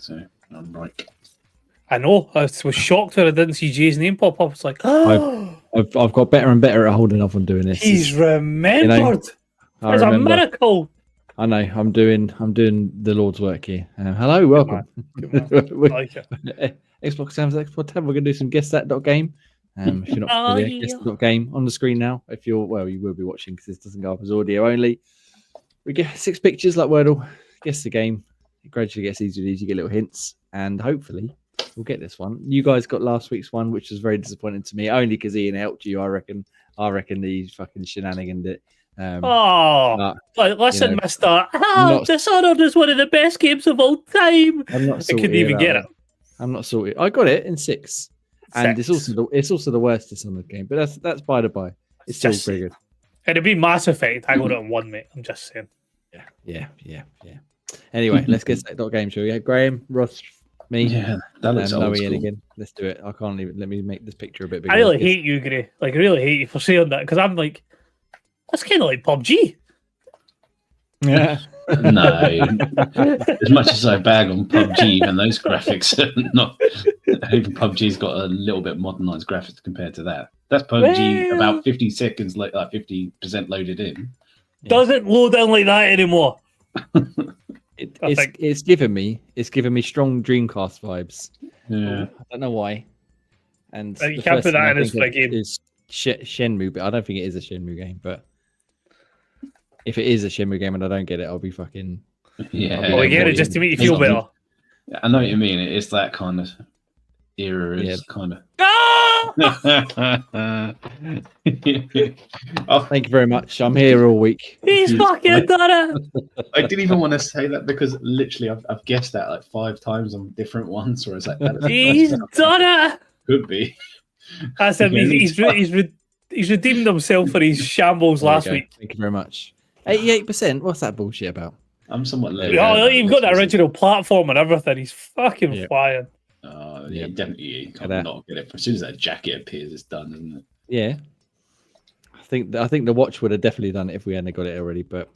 So I'm like, I know. I was shocked when I didn't see Jay's name pop up. It's like, oh, I've got better and better at holding off on doing this. he's remembered. I It's a remember. miracle. I know. I'm doing the Lord's work here. Hello, welcome. Good man. I like it. Xbox Sam's Xbox 10. We're gonna do some guess that game. If you're not familiar, guess that game on the screen now. If you're you will be watching because this doesn't go up as audio only. We get 6 pictures like Wordle. Guess the game. It gradually gets easier. You get little hints, and hopefully we'll get this one. You guys got last week's one, which was very disappointing to me, only because Ian helped you. I reckon he fucking shenaniganed it. Listen, Mister. Dishonored is one of the best games of all time. I'm not. I couldn't even get it. I'm not sorted. I got it in 6, and it's also the worst Dishonored game. But that's by the by. It's still pretty good. It'd be Mass Effect. I got it in 1, mate. I'm just saying. Yeah. Anyway, let's get that game, shall we? Graham, Ross, me. Yeah, that looks old school. Again. Let's do it. I can't even. Let me make this picture a bit bigger. I really hate you, Gray. Like, I really hate you for saying that because I'm like, that's kind of like PUBG. Yeah. No. As much as I bag on PUBG, even those graphics are not. Even PUBG's got a little bit modernized graphics compared to that. That's PUBG about 50 seconds, like 50% loaded in. Doesn't load in like that anymore. It's given me strong Dreamcast vibes. Yeah, I don't know why. And you can't put that in as a game. It's Shenmue, but I don't think it is a Shenmue game. But if it is a Shenmue game and I don't get it, I'll be fucking. Yeah. Well, we get it just to make you feel better. I know what you mean. It's that kind of era. Kind of. Oh, thank you very much. I'm here all week. He's fucking done it. I didn't even want to say that because literally I've guessed that like 5 times on different ones. Or it's like he's done it. Could be. That's him. He's redeemed himself for his shambles last week. Thank you very much. 88%. What's that bullshit about? I'm somewhat low. Oh, you've got the original platform and everything. He's fucking flying. Yeah, definitely. You can't not get it. As soon as that jacket appears, it's done, isn't it? Yeah. I think the watch would have definitely done it if we hadn't got it already. But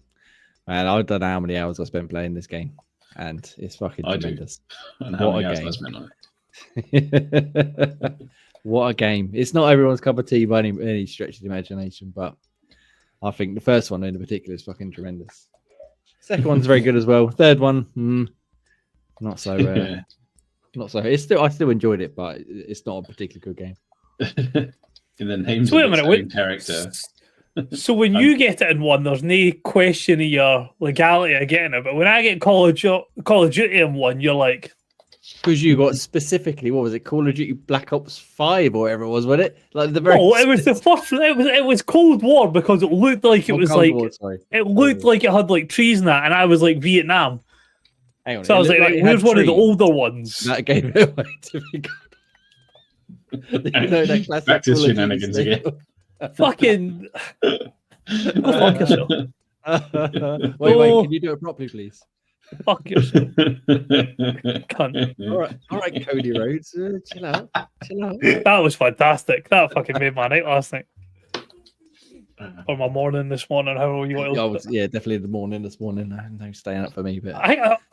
man, I don't know how many hours I spent playing this game, and it's fucking tremendous. And how many hours I spent on it? What a game! It's not everyone's cup of tea by any stretch of the imagination, but I think the first one in particular is fucking tremendous. Second one's very good as well. Third one, not so. Not so. I still enjoyed it, but it's not a particularly good game. And then names wait a minute, character. So when you get it in 1, there's no question of your legality of getting it. But when I get Call of Duty in 1, you're like, because you got specifically, what was it, Call of Duty Black Ops 5 or whatever it was, wasn't it? Like the very. No, it was the first. It was Cold War because it looked like it was like it looked like it had like trees in that, and I was like Vietnam. Hang on, so I was like where's one of the older ones? That gave it away to be good. That classic back to shenanigans again. Fucking go fuck yourself. Wait, can you do it properly, please? Fuck yourself. Cunt. All right, Cody Rhodes. Chill out. That was fantastic. That fucking made my night last night. Or my morning this morning, however you want to definitely the morning this morning. No staying up for me, but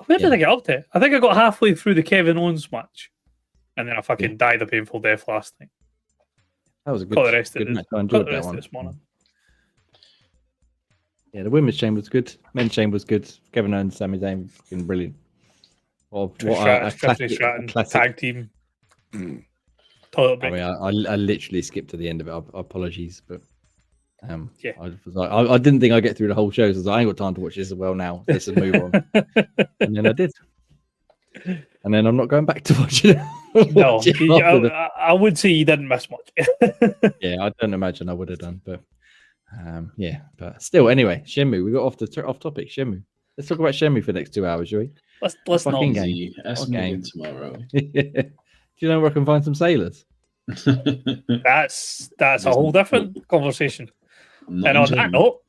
where did I get up to? I think I got halfway through the Kevin Owens match, and then I fucking died a painful death last night. That was a good match. I enjoyed that one. This morning. Yeah, the women's chamber was good. Men's chamber was good. Kevin Owens, Sami Zayn was fucking brilliant. What a classic tag team. Toilet break. I literally skipped to the end of it. Apologies, but. I was like, I didn't think I'd get through the whole show. So I was like, I ain't got time to watch this as well now. Let's move on. And then I did. And then I'm not going back to watch it. I would say you didn't miss much. Yeah, I don't imagine I would have done, but but still, anyway, Shenmue. We got off topic. Shenmue. Let's talk about Shenmue for the next 2 hours, shall we? Let's not. That's game tomorrow. Do you know where I can find some sailors? That's a whole different conversation. And on that note.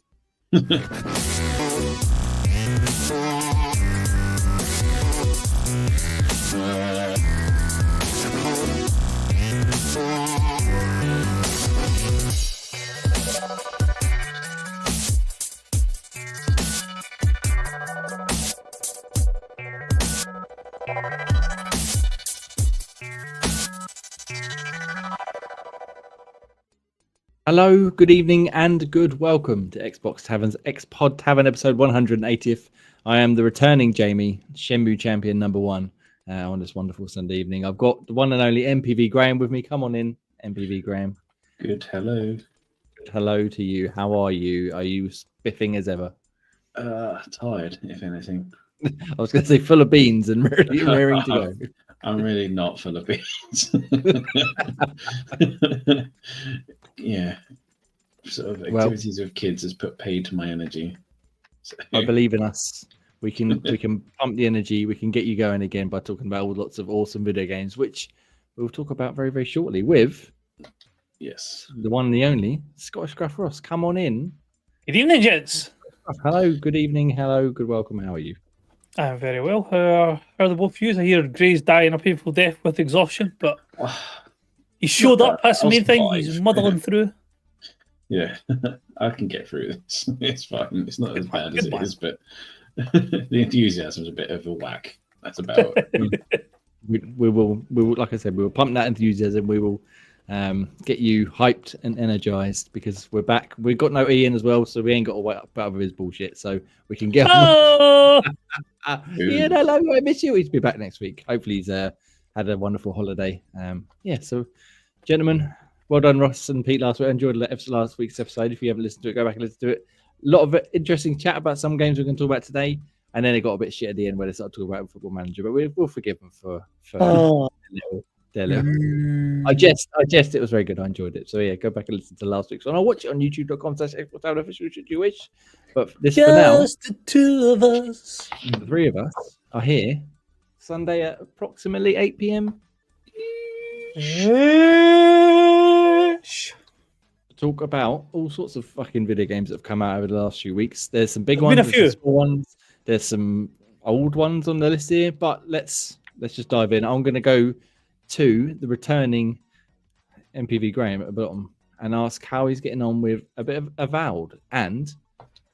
Hello, good evening, and good welcome to Xbox Tavern's X-Pod Tavern episode 180th. I am the returning Jamie, Shenmue champion number 1 on this wonderful Sunday evening. I've got the one and only MPV Graham with me. Come on in, MPV Graham. Good. Hello. Hello to you. How are you? Are you spiffing as ever? Tired, if anything. I was going to say full of beans and raring to go. I'm really not full of beans. Yeah. Sort of activities with kids has put paid to my energy. So. I believe in us. We can pump the energy. We can get you going again by talking about lots of awesome video games, which we'll talk about very, very shortly with the one and the only Scottish Gruff Ross. Come on in. Good evening, gents. Hello, good evening. Hello, good welcome. How are you? I'm very well. How are the both of you? I hear Gray's dying a painful death with exhaustion, but he showed up. That's the main thing. He's muddling through. Yeah, I can get through this. It's fine. It's not as bad as it is, but the enthusiasm's a bit of a whack. That's about it. We will, like I said, we will pump that enthusiasm. We will get you hyped and energized because we're back. We've got no Ian as well, so we ain't got to wait up out of his bullshit. So we can get. Oh! Ian, hello, I miss you. He's be back next week. Hopefully, he's had a wonderful holiday. So, gentlemen, well done, Ross and Pete. Last week, I enjoyed last week's episode. If you haven't listened to it, go back and listen to it. A lot of interesting chat about some games we're going to talk about today, and then it got a bit shit at the end where they started talking about Football Manager. But we'll forgive them for their little. I jest. It was very good. I enjoyed it. So yeah, go back and listen to last week's one. I'll watch it on youtube.com/xboxofficial should you wish. But this for now, the two of us, the three of us are here Sunday at approximately 8 p.m. Talk about all sorts of fucking video games that have come out over the last few weeks. There's some big ones, there's some small ones, there's some old ones on the list here. But let's just dive in. I'm going to go to the returning MPV Graham at the bottom and ask how he's getting on with a bit of Avowed. And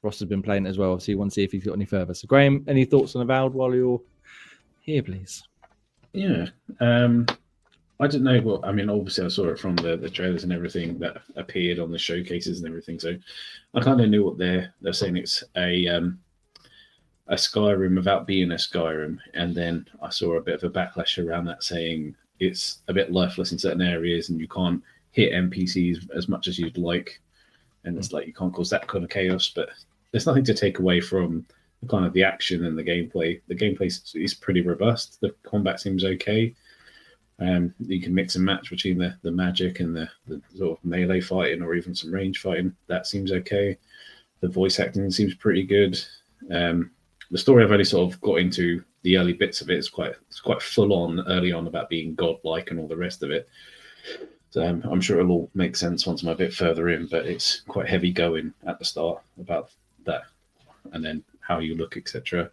Ross has been playing it as well, so you want to see if he's got any further. So Graham, any thoughts on Avowed while you're here, please? Yeah. I don't know what, I mean, obviously I saw it from the trailers and everything that appeared on the showcases and everything. So I kind of knew what they're saying. It's a Skyrim without being a Skyrim. And then I saw a bit of a backlash around that saying it's a bit lifeless in certain areas and you can't hit NPCs as much as you'd like. And it's like, you can't cause that kind of chaos, but there's nothing to take away from the kind of the action and the gameplay. The gameplay is pretty robust. The combat seems okay. You can mix and match between the magic and the sort of melee fighting or even some range fighting. That seems okay. The voice acting seems pretty good. The story I've only sort of got into the early bits of it. It's quite full on early on about being godlike and all the rest of it. So I'm sure it'll all make sense once I'm a bit further in, but it's quite heavy going at the start about that and then how you look, etc.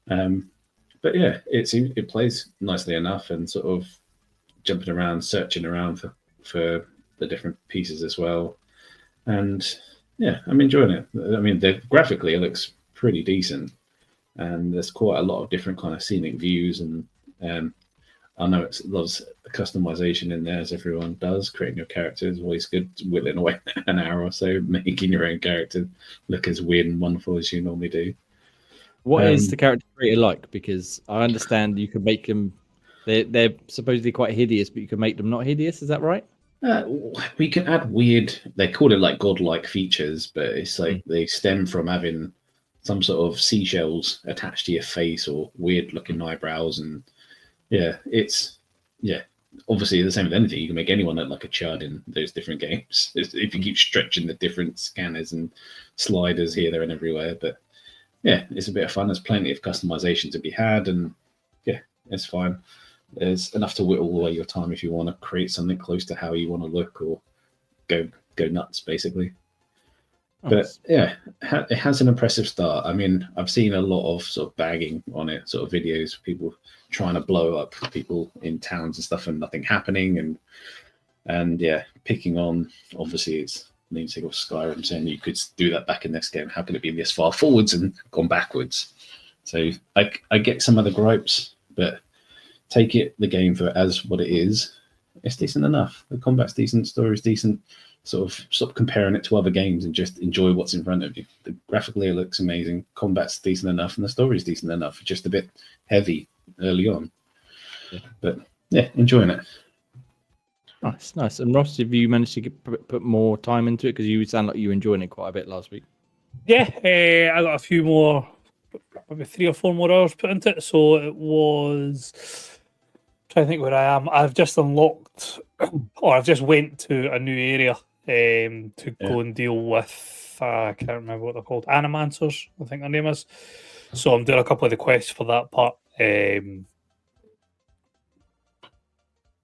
But yeah, it plays nicely enough and sort of jumping around, searching around for the different pieces as well. And yeah, I'm enjoying it. I mean, graphically, it looks pretty decent. And there's quite a lot of different kind of scenic views. And I know it's lots of customization in there, as everyone does. Creating your character is always good, whittling away an hour or so, making your own character look as weird and wonderful as you normally do. What is the character creator like? Because I understand you can make them... They're supposedly quite hideous, but you can make them not hideous. Is that right? We can add weird, they call it like godlike features, but it's like they stem from having some sort of seashells attached to your face or weird looking eyebrows. And obviously the same with anything. You can make anyone look like a chud in those different games if you keep stretching the different scanners and sliders here, there, and everywhere. But yeah, it's a bit of fun. There's plenty of customization to be had, and yeah, it's fine. There's enough to whittle away your time if you want to create something close to how you want to look or go nuts, basically. But yeah, it has an impressive start. I mean, I've seen a lot of sort of bagging on it, sort of videos, people trying to blow up people in towns and stuff and nothing happening. And yeah, picking on, obviously it's namesake of Skyrim, saying you could do that back in this game. How can it be this far forwards and gone backwards? So I get some of the gripes, but take the game for as what it is. It's decent enough. The combat's decent, story's decent. sort of stop comparing it to other games and just enjoy what's in front of you. Graphically, it looks amazing. Combat's decent enough, and the story's decent enough. Just a bit heavy early on, but yeah, enjoying it. Nice. And Ross, have you managed to put more time into it? Because you sound like you were enjoying it quite a bit last week. Yeah, I got a few more, maybe 3 or 4 more hours put into it. So it was, trying to think where I am. I've just unlocked, or I've just went to a new area to go and deal with, I can't remember what they're called, Animancers, I think their name is. So I'm doing a couple of the quests for that part. I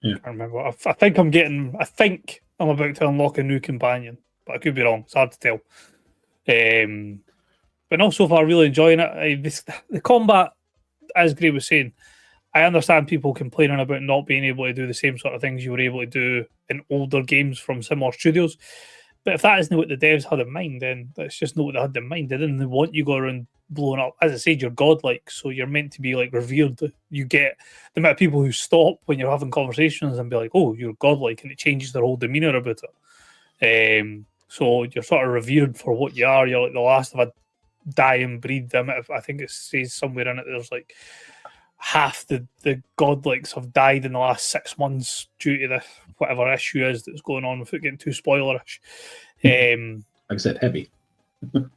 can't remember. I think I'm about to unlock a new companion, but I could be wrong. It's hard to tell. But no, so far, really enjoying it. The combat, as Gray was saying, I understand people complaining about not being able to do the same sort of things you were able to do in older games from similar studios. But if that isn't what the devs had in mind, then that's just not what they had in mind. They didn't want you go around blowing up. As I said, you're godlike, so you're meant to be like revered. You get the amount of people who stop when you're having conversations and be like, "Oh, you're godlike," and it changes their whole demeanor about it. So you're sort of revered for what you are. You're like the last of a dying breed. I think it says somewhere in it there's like half the godlikes have died in the last 6 months due to the whatever issue is that's going on without getting too spoilerish. Like I said, heavy.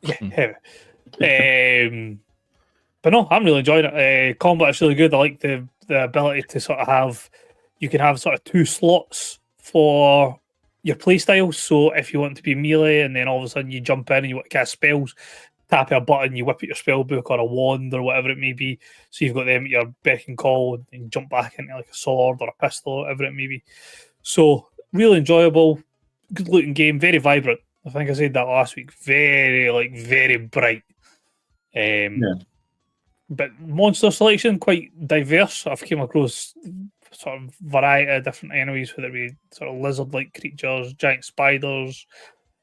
Yeah, heavy. But no, I'm really enjoying it. Combat's really good. I like the ability to sort of have, you can have sort of 2 slots for your playstyle. So if you want to be melee and then all of a sudden you jump in and you want to cast spells, tap a button, you whip out your spell book or a wand or whatever it may be. So you've got them at your beck and call and jump back into like a sword or a pistol or whatever it may be. So really enjoyable, good looking game, very vibrant. I think I said that last week. Very bright. But monster selection quite diverse. I've came across sort of variety of different enemies, whether it be sort of lizard-like creatures, giant spiders,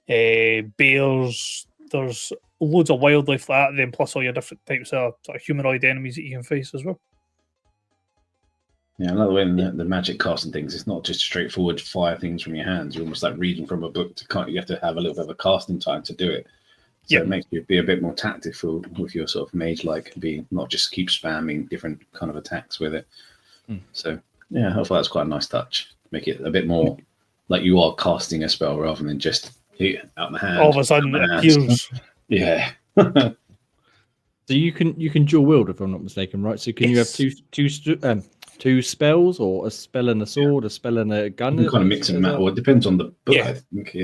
bears. There's loads of wildlife like that, then plus all your different types of sort of humanoid enemies that you can face as well. Yeah, another way in the magic casting things, it's not just straightforward fire things from your hands. You're almost like reading from a book. You have to have a little bit of a casting time to do it. So it makes you be a bit more tactical with your sort of mage-like, being not just keep spamming different kind of attacks with it. So yeah, I thought that's quite a nice touch. Make it a bit more like you are casting a spell rather than just out the hand. All of a sudden it appears. Yeah. So you can dual wield, if I'm not mistaken, right? So can you have two spells, or a spell and a sword, a spell and a gun? You can kind of mix and match. Well, it depends on the book, I think.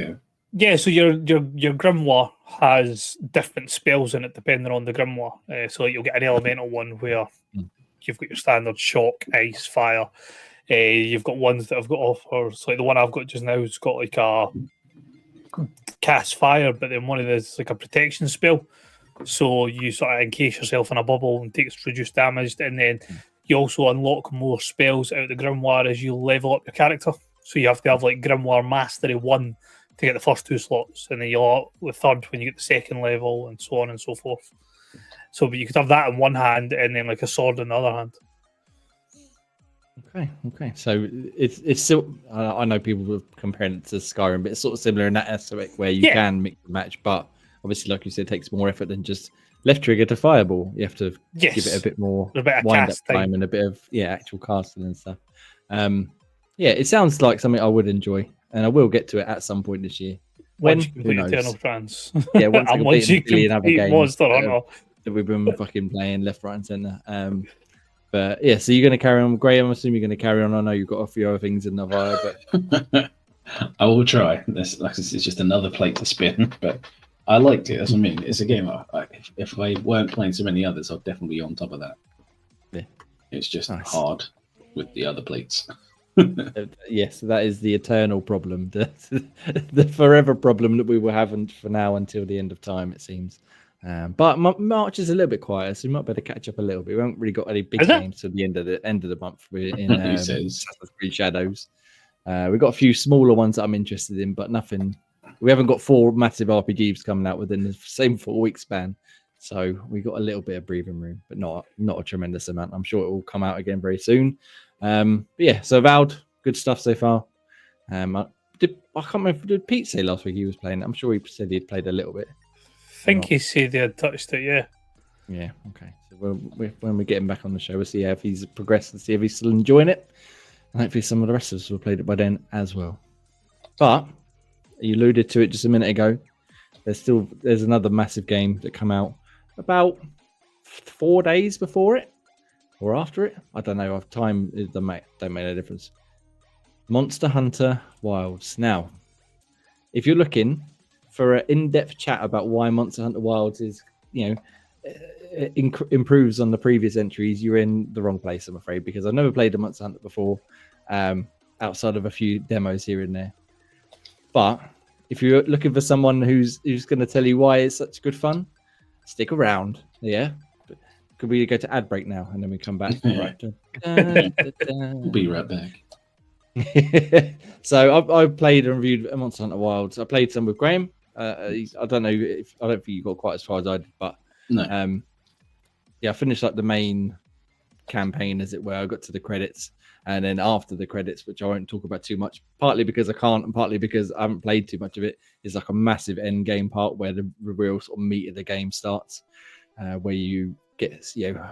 Yeah, so your grimoire has different spells in it depending on the grimoire. So you'll get an elemental one where you've got your standard shock, ice, fire. You've got ones that have got offers. Like the one I've got just now has got like a cast fire, but then one of those like a protection spell. So you sort of encase yourself in a bubble and takes reduced damage, and then you also unlock more spells out of the grimoire as you level up your character. So you have to have like Grimoire Mastery 1 to get the first 2 slots, and then you'll the third when you get the second level, and so on and so forth. So, but you could have that in one hand and then like a sword in the other hand. Okay. So it's still. I know people were comparing it to Skyrim, but it's sort of similar in that aspect where you can mix and match, but obviously, like you said, it takes more effort than just left trigger to fireball. You have to give it a bit more wind up time and a bit of actual casting and stuff. It sounds like something I would enjoy, and I will get to it at some point this year. Once you complete Eternal Trance. Yeah, once you complete another game Monster Hunter that we've been fucking playing left, right, and centre. But yeah, so you're going to carry on, Graham. I'm assuming you're going to carry on. I know you've got a few other things in the fire, but I will try. It's just another plate to spin, but I liked it. That's what I mean. It's a game. If I weren't playing so many others, I'd definitely be on top of that. Yeah, it's just hard with the other plates. Yes, that is the eternal problem, the forever problem that we will have for now until the end of time, it seems. But March is a little bit quieter, so we might better catch up a little bit. We haven't really got any big games till the end of the month. We're in Assassin's Creed Shadows. We've got a few smaller ones that I'm interested in, but nothing. We haven't got 4 massive RPGs coming out within the same 4-week span, so we got a little bit of breathing room, but not a tremendous amount. I'm sure it will come out again very soon. But yeah, so Avowed, good stuff so far. I can't remember. Did Pete say last week he was playing? I'm sure he said he'd played a little bit. I think he said he had touched it. Yeah. Yeah. Okay. So when we get him back on the show, we'll see if he's progressed and see if he's still enjoying it. And hopefully some of the rest of us will have played it by then as well. But you alluded to it just a minute ago. There's another massive game that come out about 4 days before it or after it. I don't know. Time don't make no difference. Monster Hunter Wilds. Now, if you're looking for an in-depth chat about why Monster Hunter Wilds is, improves on the previous entries, you're in the wrong place, I'm afraid, because I've never played a Monster Hunter before, outside of a few demos here and there. But if you're looking for someone who's going to tell you why it's such good fun, stick around. Yeah. Could we go to ad break now and then we come back? Right. We'll be right back. So I've played and reviewed Monster Hunter Wilds. I played some with Graham. I don't think you got quite as far as I did, but No. I finished like the main campaign, as it were. I got to the credits, and then after the credits, which I won't talk about too much, partly because I can't, and partly because I haven't played too much of it, is like a massive end game part where the real sort of meat of the game starts, where you get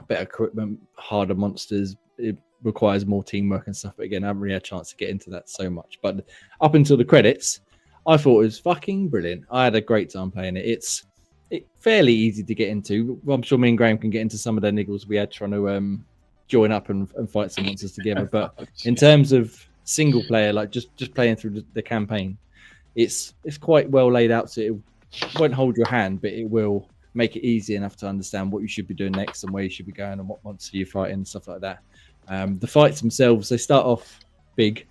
better equipment, harder monsters. It requires more teamwork and stuff. But again, I haven't really had a chance to get into that so much. But up until the credits, I thought it was fucking brilliant. I had a great time playing it. It's fairly easy to get into. Well, I'm sure me and Graham can get into some of the niggles we had trying to join up and fight some monsters together. But in terms of single player, like just playing through the campaign, it's quite well laid out. So it won't hold your hand, but it will make it easy enough to understand what you should be doing next and where you should be going and what monster you're fighting and stuff like that. The fights themselves, they start off big.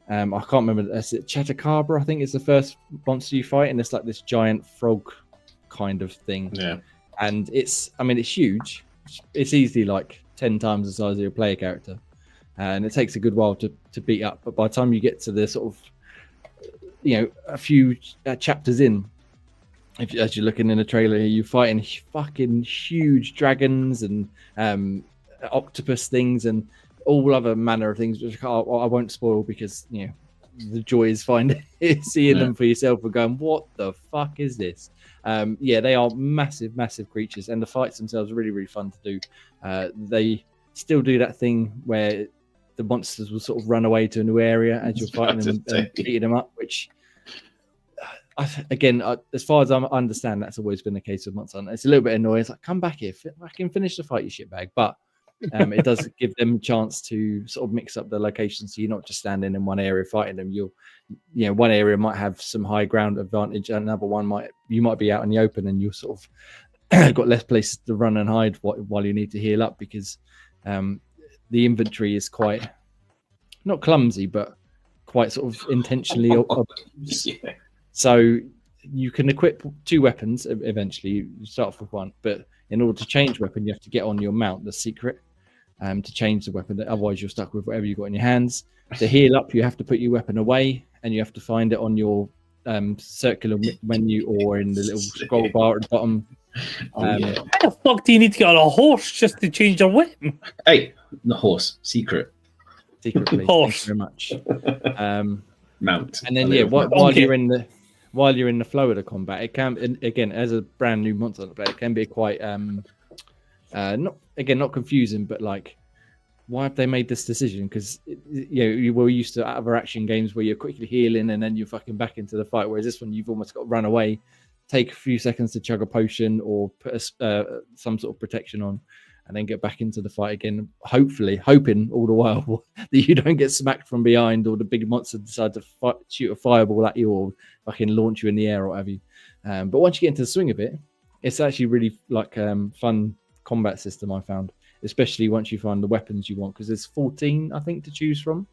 I can't remember. Is it Chattacabra? I think it's the first monster you fight, and it's like this giant frog kind of thing. Yeah. And it's huge. It's easily like 10 times the size of your player character, and it takes a good while to beat up. But by the time you get to the sort of, a few chapters in, as you're looking in the trailer, you're fighting fucking huge dragons and octopus things and all other manner of things, which I won't spoil because the joy is seeing them for yourself and going, what the fuck is this? They are massive creatures, and the fights themselves are really, really fun to do. They still do that thing where the monsters will sort of run away to a new area as you're fighting them and beating them up, which again, as far as I understand, that's always been the case with Monster Hunter. It's a little bit annoying. It's like, come back here, I can finish the fight, you shitbag. But it does give them a chance to sort of mix up the locations, so you're not just standing in one area fighting them. One area might have some high ground advantage, and another one you might be out in the open, and you're sort of got less places to run and hide while you need to heal up, because the inventory is quite not clumsy, but quite sort of intentionally. So you can equip 2 weapons eventually. You start off with one, but in order to change weapon, you have to get on your mount, the secret, to change the weapon. Otherwise, you're stuck with whatever you've got in your hands. To heal up, you have to put your weapon away, and you have to find it on your circular menu or in the little scroll bar at the bottom. How the fuck do you need to get on a horse just to change your weapon? Hey, the horse, secret. Secret, please. Horse. Thank you very much. Mount. And then while you're in the flow of the combat, it can, again, as a brand new Monster Hunter player, it can be quite not confusing, but like, why have they made this decision? Because you were used to other action games where you're quickly healing and then you're fucking back into the fight, whereas this one you've almost got to run away, take a few seconds to chug a potion or put some sort of protection on, and then get back into the fight again, hoping all the while that you don't get smacked from behind or the big monster decide to shoot a fireball at you or fucking launch you in the air or what have you. But once you get into the swing of it, it's actually really like fun combat system, I found, especially once you find the weapons you want, because there's 14, I think, to choose from.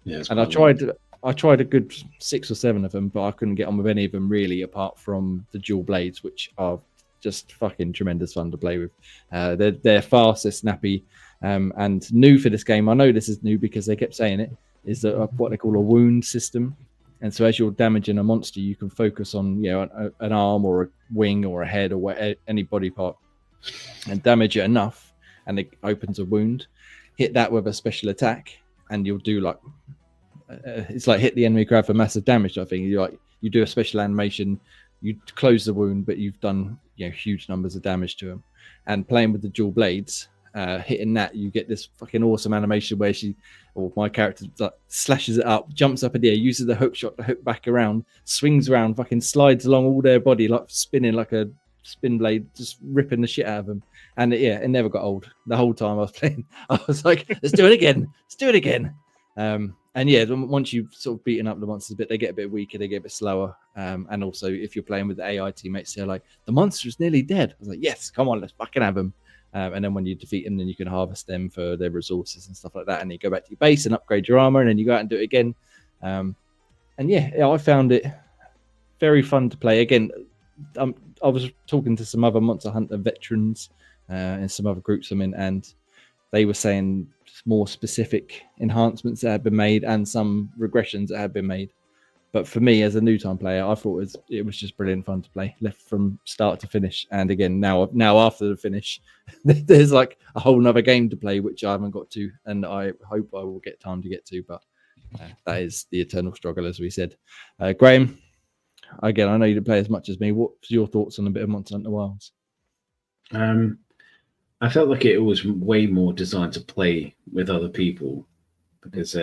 Yeah, and I tried a good 6 or 7 of them, but I couldn't get on with any of them really, apart from the dual blades, which are just fucking tremendous fun to play with. They're fast, they're snappy, and new for this game. I know this is new because they kept saying it. Is what they call a wound system, and so as you're damaging a monster, you can focus on an arm or a wing or a head or any body part, and damage it enough, and it opens a wound. Hit that with a special attack, and you'll do like it's like hit the enemy crowd for massive damage. I think you do a special animation, you close the wound, but you've done huge numbers of damage to them. And playing with the dual blades, hitting that, you get this fucking awesome animation where my character slashes it up, jumps up in the air, uses the hook shot to hook back around, swings around, fucking slides along all their body like spinning like a spin blade, just ripping the shit out of them. And it never got old. The whole time I was playing, I was like, let's do it again. And once you've sort of beaten up the monsters a bit, they get a bit weaker, they get a bit slower. And also, if you're playing with the AI teammates, they're like, the monster's nearly dead. I was like, yes, come on, let's fucking have them. And then when you defeat them, then you can harvest them for their resources and stuff like that. And you go back to your base and upgrade your armor, and then you go out and do it again. I found it very fun to play. Again, I was talking to some other Monster Hunter veterans and some other groups I'm in, and they were saying more specific enhancements that had been made and some regressions that had been made. But for me, as a new time player, I thought it was just brilliant fun to play, left from start to finish. And again, now after the finish, there's like a whole nother game to play, which I haven't got to, and I hope I will get time to get to. But that is the eternal struggle, as we said. Graham, again, I know you didn't play as much as me. What's your thoughts on a bit of Monster Hunter Wilds? I felt like it was way more designed to play with other people, because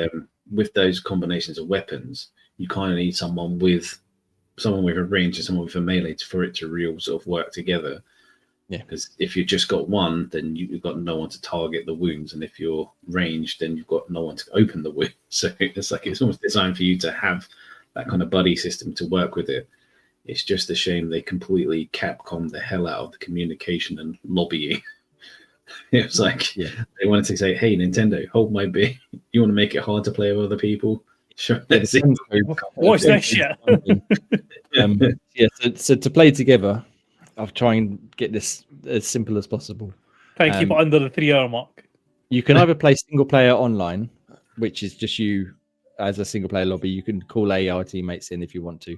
with those combinations of weapons, you kind of need someone with a range and someone with a melee for it to real sort of work together. Yeah. Because if you've just got one, then you've got no one to target the wounds, and if you're ranged, then you've got no one to open the wound. So it's almost designed for you to have that kind of buddy system to work with it. It's just a shame they completely Capcom the hell out of the communication and lobbying. It was like they wanted to say, "Hey, Nintendo, hold my beer. You want to make it hard to play with other people? Sure." What's that shit? So to play together, I'll try and get this as simple as possible. Try and keep it under the 3-hour mark. You can either play single player online, which is just you as a single player lobby. You can call AI teammates in if you want to,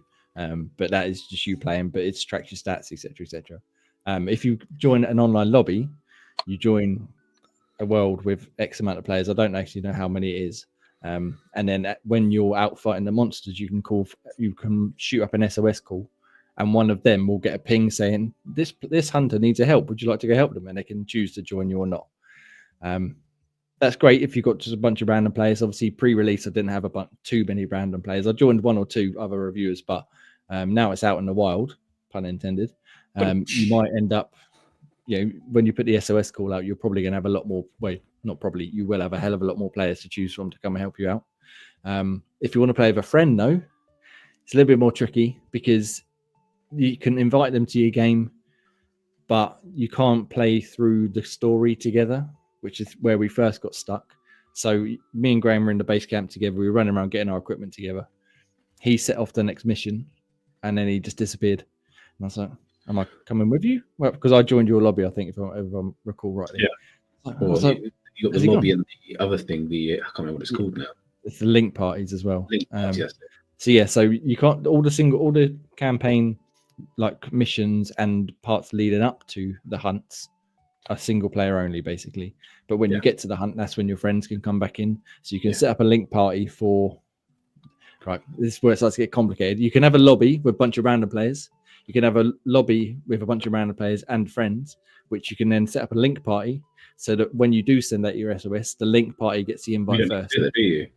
but that is just you playing. But it tracks your stats, etc., etc. If you join an online lobby, you join a world with X amount of players. I don't actually know how many it is. And then when you're out fighting the monsters, you can shoot up an SOS call, and one of them will get a ping saying, this hunter needs a help. Would you like to go help them? And they can choose to join you or not. That's great if you've got just a bunch of random players. Obviously, pre-release, I didn't have too many random players. I joined one or two other reviewers, but now it's out in the wild, pun intended. You might end up, when you put the SOS call out, you're probably going to have a lot more. Well, not probably. You will have a hell of a lot more players to choose from to come and help you out. If you want to play with a friend, though, it's a little bit more tricky, because you can invite them to your game, but you can't play through the story together, which is where we first got stuck. So me and Graham were in the base camp together. We were running around getting our equipment together. He set off the next mission, and then he just disappeared. And I was like, am I coming with you? Well, because I joined your lobby, I think, if I recall rightly. Yeah. You got the lobby and the other thing, I can't remember what it's called now. It's the link parties as well. Link parties, yes. So you can't, all the campaign like missions and parts leading up to the hunts are single player only, basically. But when you get to the hunt, that's when your friends can come back in. So you can set up a link party for. Right, this is where it starts to get complicated. You can have a lobby with a bunch of random players. You can have a lobby with a bunch of random players and friends, which you can then set up a link party, so that when you do send out your SOS, the link party gets the invite first. Do you?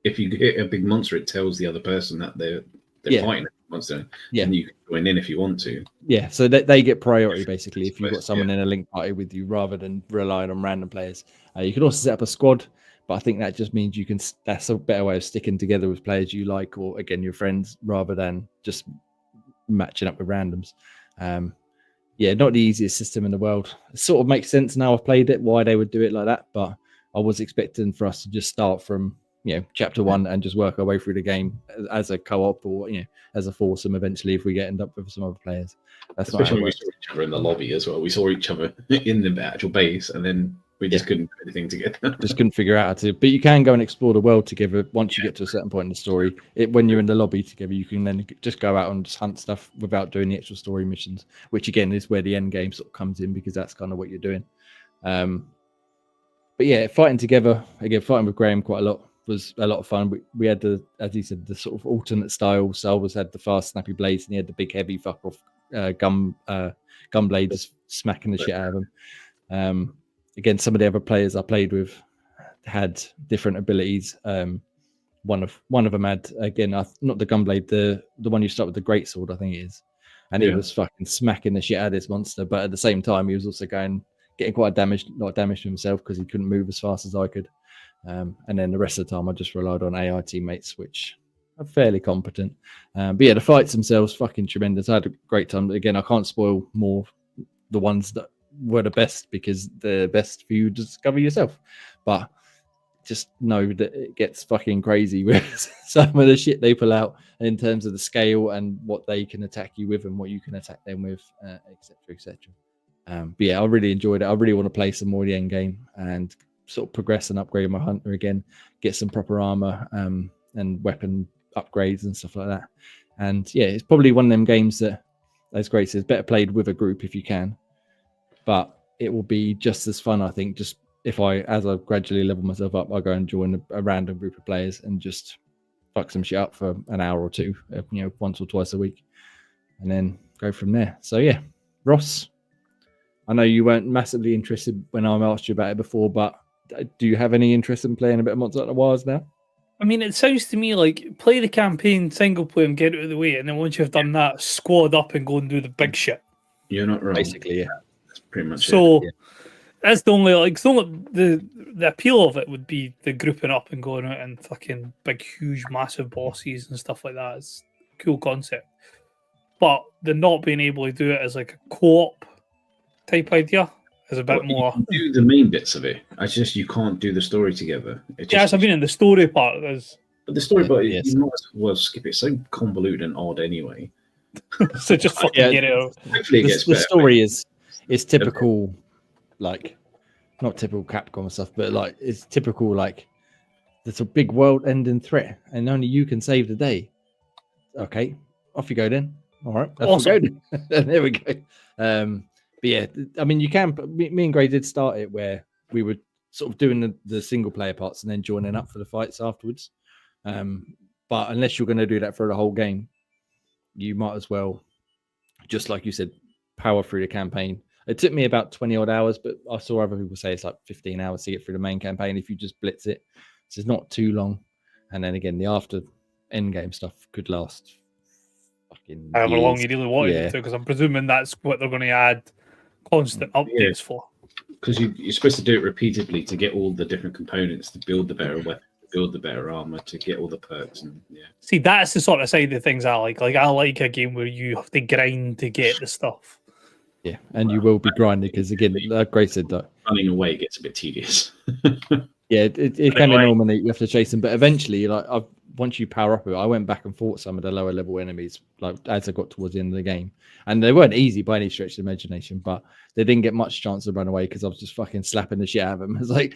If you hit a big monster, it tells the other person that they're fighting a monster, and you can join in if you want to. Yeah, so they get priority, basically, if you've got someone in a link party with you, rather than relying on random players. You can also set up a squad, but I think that just means that's a better way of sticking together with players you like, or again, your friends, rather than just matching up with randoms. Not the easiest system in the world. It sort of makes sense now I've played it, why they would do it like that, but I was expecting for us to just start from chapter 1 and just work our way through the game as a co-op, or as a foursome eventually, if we end up with some other players. That's especially when we saw each other in the lobby as well. We saw each other in the actual base, and then we just couldn't do anything together. Just couldn't figure out how to. But you can go and explore the world together once you get to a certain point in the story. When you're in the lobby together, you can then just go out and just hunt stuff without doing the extra story missions, which again is where the end game sort of comes in, because that's kind of what you're doing. But fighting together, again, fighting with Graham quite a lot was a lot of fun. We had the, as he said, the sort of alternate style. Salvas had the fast, snappy blades, and he had the big, heavy fuck off gun blades smacking the shit out of them. Again, some of the other players I played with had different abilities. One of them had, again, not the gunblade, the one you start with, the greatsword, I think it is, and he was fucking smacking the shit out of this monster. But at the same time, he was also getting quite a lot of damage to himself because he couldn't move as fast as I could. And then the rest of the time, I just relied on AI teammates, which are fairly competent. But yeah, the fights themselves, fucking tremendous. I had a great time. Again, I can't spoil more the ones that were the best because they're best for you to discover yourself. But just know that it gets fucking crazy with some of the shit they pull out in terms of the scale and what they can attack you with and what you can attack them with, etc., etc. But yeah, I really enjoyed it. I really want to play some more of the end game and sort of progress and upgrade my hunter again, get some proper armor and weapon upgrades and stuff like that. And yeah, it's probably one of them games that, as Grace says, better played with a group if you can. But it will be just as fun, I think, just if as I gradually level myself up, I go and join a random group of players and just fuck some shit up for an hour or two, once or twice a week, and then go from there. So yeah, Ross, I know you weren't massively interested when I asked you about it before, but do you have any interest in playing a bit of Monster Hunter Wilds now? I mean, it sounds to me like play the campaign single player and get it out of the way, and then once you've done that, squad up and go and do the big shit. You're not wrong. Basically, yeah. That's pretty much so it. Yeah. That's the only the appeal of it would be the grouping up and going out and fucking big, huge, massive bosses and stuff like that. It's a cool concept, but the not being able to do it as like a co-op type idea is a bit more. You can do the main bits of it. It's just you can't do the story together. I mean, in the story part, there's. But the story part, you might as well skip it. It's so convoluted and odd anyway. So just fucking get it out. Hopefully, it gets the better. story is typical. Like, not typical Capcom stuff, but like it's typical, like there's a big world-ending threat, and only you can save the day. Okay, off you go then. All right, awesome. There we go. But yeah, I mean, you can. Me and Gray did start it where we were sort of doing the single-player parts and then joining up for the fights afterwards. But unless you're going to do that for the whole game, you might as well, just like you said, power through the campaign. It took me about 20 odd hours, but I saw other people say it's like 15 hours to get through the main campaign if you just blitz it. So it's not too long. And then again, the after end game stuff could last fucking however years. long you really wanted it to, because I'm presuming that's what they're going to add constant updates for. Because you're supposed to do it repeatedly to get all the different components to build the better weapon, to build the better armor, to get all the perks. And see, that's the sort of side of things I like. Like, I like a game where you have to grind to get the stuff. Yeah, and you will be grinding because, again, like Grace said, that running away gets a bit tedious. Yeah, it can be normally you have to chase them, but eventually, like once you power up, I went back and fought some of the lower level enemies, like as I got towards the end of the game, and they weren't easy by any stretch of the imagination, but they didn't get much chance to run away because I was just fucking slapping the shit out of them. It was like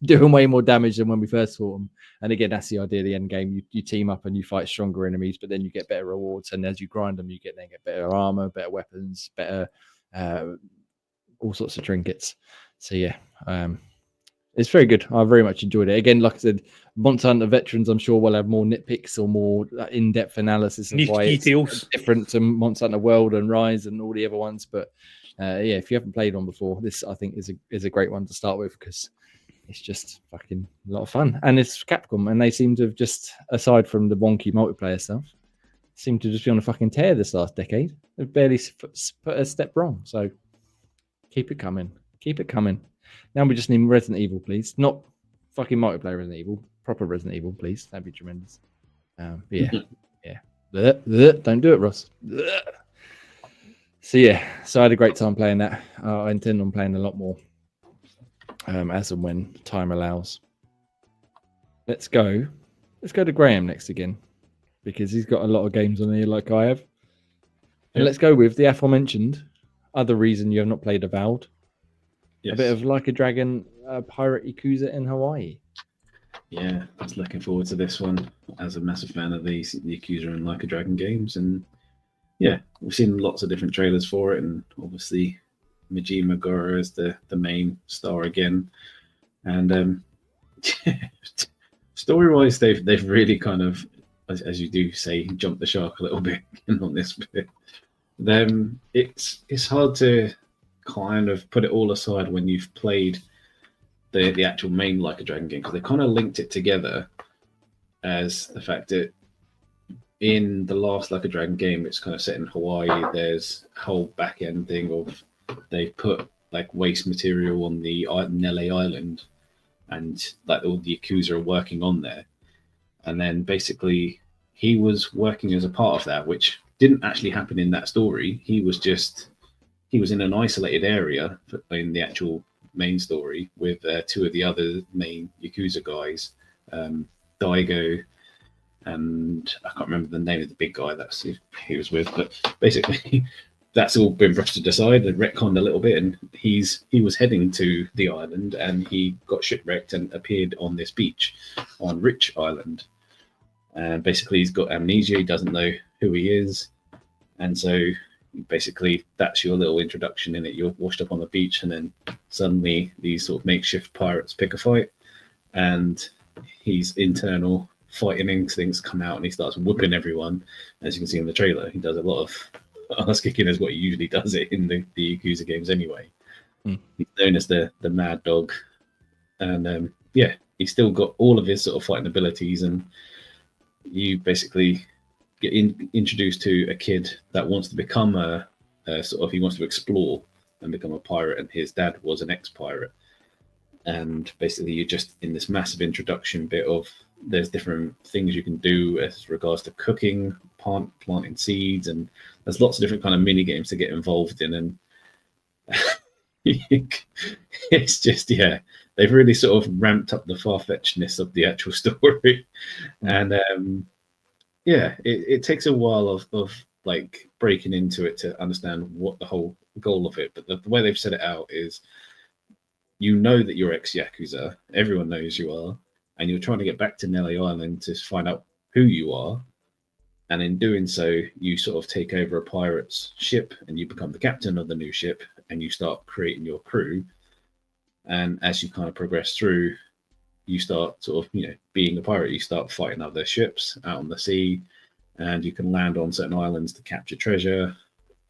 doing way more damage than when we first fought them. And again, that's the idea of the end game. You team up and you fight stronger enemies, but then you get better rewards, and as you grind them, you get better armor, better weapons, better all sorts of trinkets. So yeah, it's very good. I very much enjoyed it. Again, like I said, Monster Hunter veterans, I'm sure will have more nitpicks or more in-depth analysis of why it's different to Monster Hunter World and Rise and all the other ones. But yeah, if you haven't played one before, this I think is a great one to start with because it's just fucking a lot of fun. And it's Capcom, and they seem to have just, aside from the wonky multiplayer stuff, seem to just be on a fucking tear this last decade. They've barely put a step wrong. So keep it coming. Keep it coming. Now we just need Resident Evil, please. Not fucking multiplayer Resident Evil. Proper Resident Evil, please. That'd be tremendous. Yeah. Yeah. Don't do it, Ross. So yeah. So I had a great time playing that. I intend on playing a lot more as and when time allows. Let's go to Graham next again, because he's got a lot of games on here like I have. And let's go with the aforementioned other reason you have not played Avowed. Yes. A bit of Like a Dragon Pirate Yakuza in Hawaii. Yeah, I was looking forward to this one as a massive fan of the Yakuza and Like a Dragon games. And yeah, we've seen lots of different trailers for it. And obviously, Majima Goro is the main star again. And it's Story-wise, they've really kind of, as you do say, jumped the shark a little bit on this bit. Then it's hard to kind of put it all aside when you've played the actual main Like a Dragon game, because they kind of linked it together as the fact that in the last Like a Dragon game, it's kind of set in Hawaii. There's a whole back end thing of they put like waste material on the Nele Island, and like all the Yakuza are working on there. And then basically he was working as a part of that, which didn't actually happen in that story. He was in an isolated can't in the actual main story with two of the other main Yakuza guys, Daigo, and I can't remember the name of the big guy that's who he was with, but basically that's all been brushed aside and retconned a little bit, and he was heading to the island and he got shipwrecked and appeared on this beach on Rich Island, and basically he's got amnesia, he doesn't know who he is, and so basically that's your little introduction in it. You're washed up on the beach and then suddenly these sort of makeshift pirates pick a fight, and he's internal fighting things come out and he starts whooping everyone. As you can see in the trailer, he does a lot of ass kicking as what he usually does it in the Yakuza games anyway. He's known as the mad dog, and he's still got all of his sort of fighting abilities, and you basically get introduced to a kid that wants to become he wants to explore and become a pirate, and his dad was an ex-pirate. And basically you're just in this massive introduction bit of there's different things you can do as regards to cooking, planting seeds, and there's lots of different kind of mini games to get involved in. And it's just, they've really sort of ramped up the far-fetchedness of the actual story. And it takes a while of like breaking into it to understand what the whole goal of it. But the way they've set it out is, you know that you're ex-Yakuza, everyone knows you are, and you're trying to get back to Nele Island to find out who you are. And in doing so, you sort of take over a pirate's ship and you become the captain of the new ship, and you start creating your crew. And as you kind of progress through, you start sort of, being a pirate, you start fighting other ships out on the sea, and you can land on certain islands to capture treasure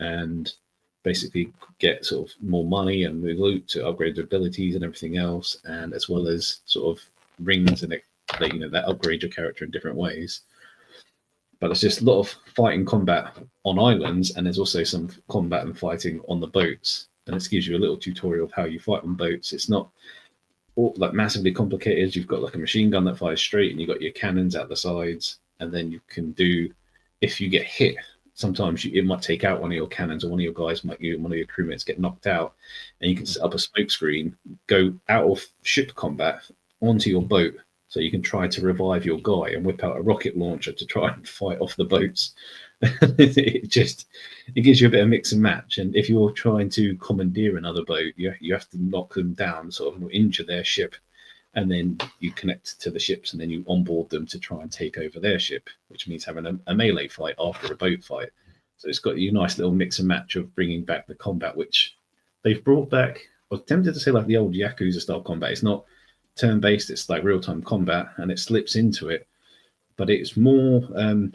and basically get sort of more money and move loot to upgrade their abilities and everything else, and as well as sort of rings and that upgrade your character in different ways. But it's just a lot of fighting combat on islands, and there's also some combat and fighting on the boats, and this gives you a little tutorial of how you fight on boats. It's not all like massively complicated. You've got like a machine gun that fires straight, and you've got your cannons out the sides, and then you can do, if you get hit, sometimes it might take out one of your cannons, or one of your guys one of your crewmates get knocked out, and you can set up a smoke screen, go out of ship combat onto your boat, so you can try to revive your guy and whip out a rocket launcher to try and fight off the boats. It gives you a bit of mix and match. And if you're trying to commandeer another boat, you have to knock them down, sort of injure their ship, and then you connect to the ships, and then you onboard them to try and take over their ship, which means having a melee fight after a boat fight. So it's got you a nice little mix and match of bringing back the combat, which they've brought back. I was tempted to say like the old Yakuza style combat. It's not turn-based, it's like real-time combat, and it slips into it, but it's more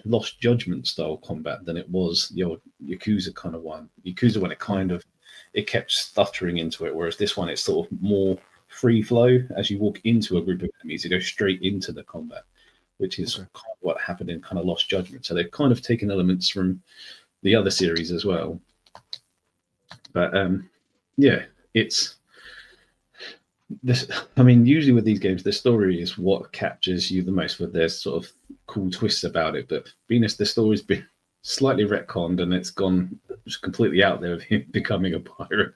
Lost Judgment style combat than it was the old Yakuza kind of one. Yakuza, when it kept stuttering into it, whereas this one, it's sort of more free flow. As you walk into a group of enemies, you go straight into the combat, which is kind of what happened in kind of Lost Judgment. So they've kind of taken elements from the other series as well. But it's this. I mean, usually with these games, the story is what captures you the most, with there's sort of cool twists about it. But Venus, the story's been slightly retconned, and it's gone just completely out there of him becoming a pirate.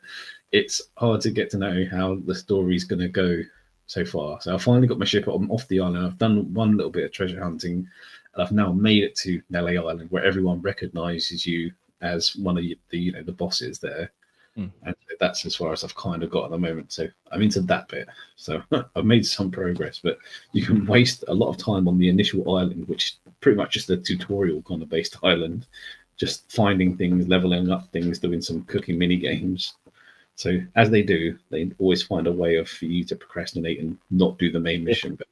It's hard to get to know how the story's going to go so far. So I finally got my ship off the island. I've done one little bit of treasure hunting, and I've now made it to Nele Island, where everyone recognizes you as one of the bosses there. And that's as far as I've kind of got at the moment. So I'm into that bit. So I've made some progress, but you can waste a lot of time on the initial island, which is pretty much just a tutorial kind of based island, just finding things, leveling up things, doing some cooking mini games. So as they do, they always find a way for you to procrastinate and not do the main mission. But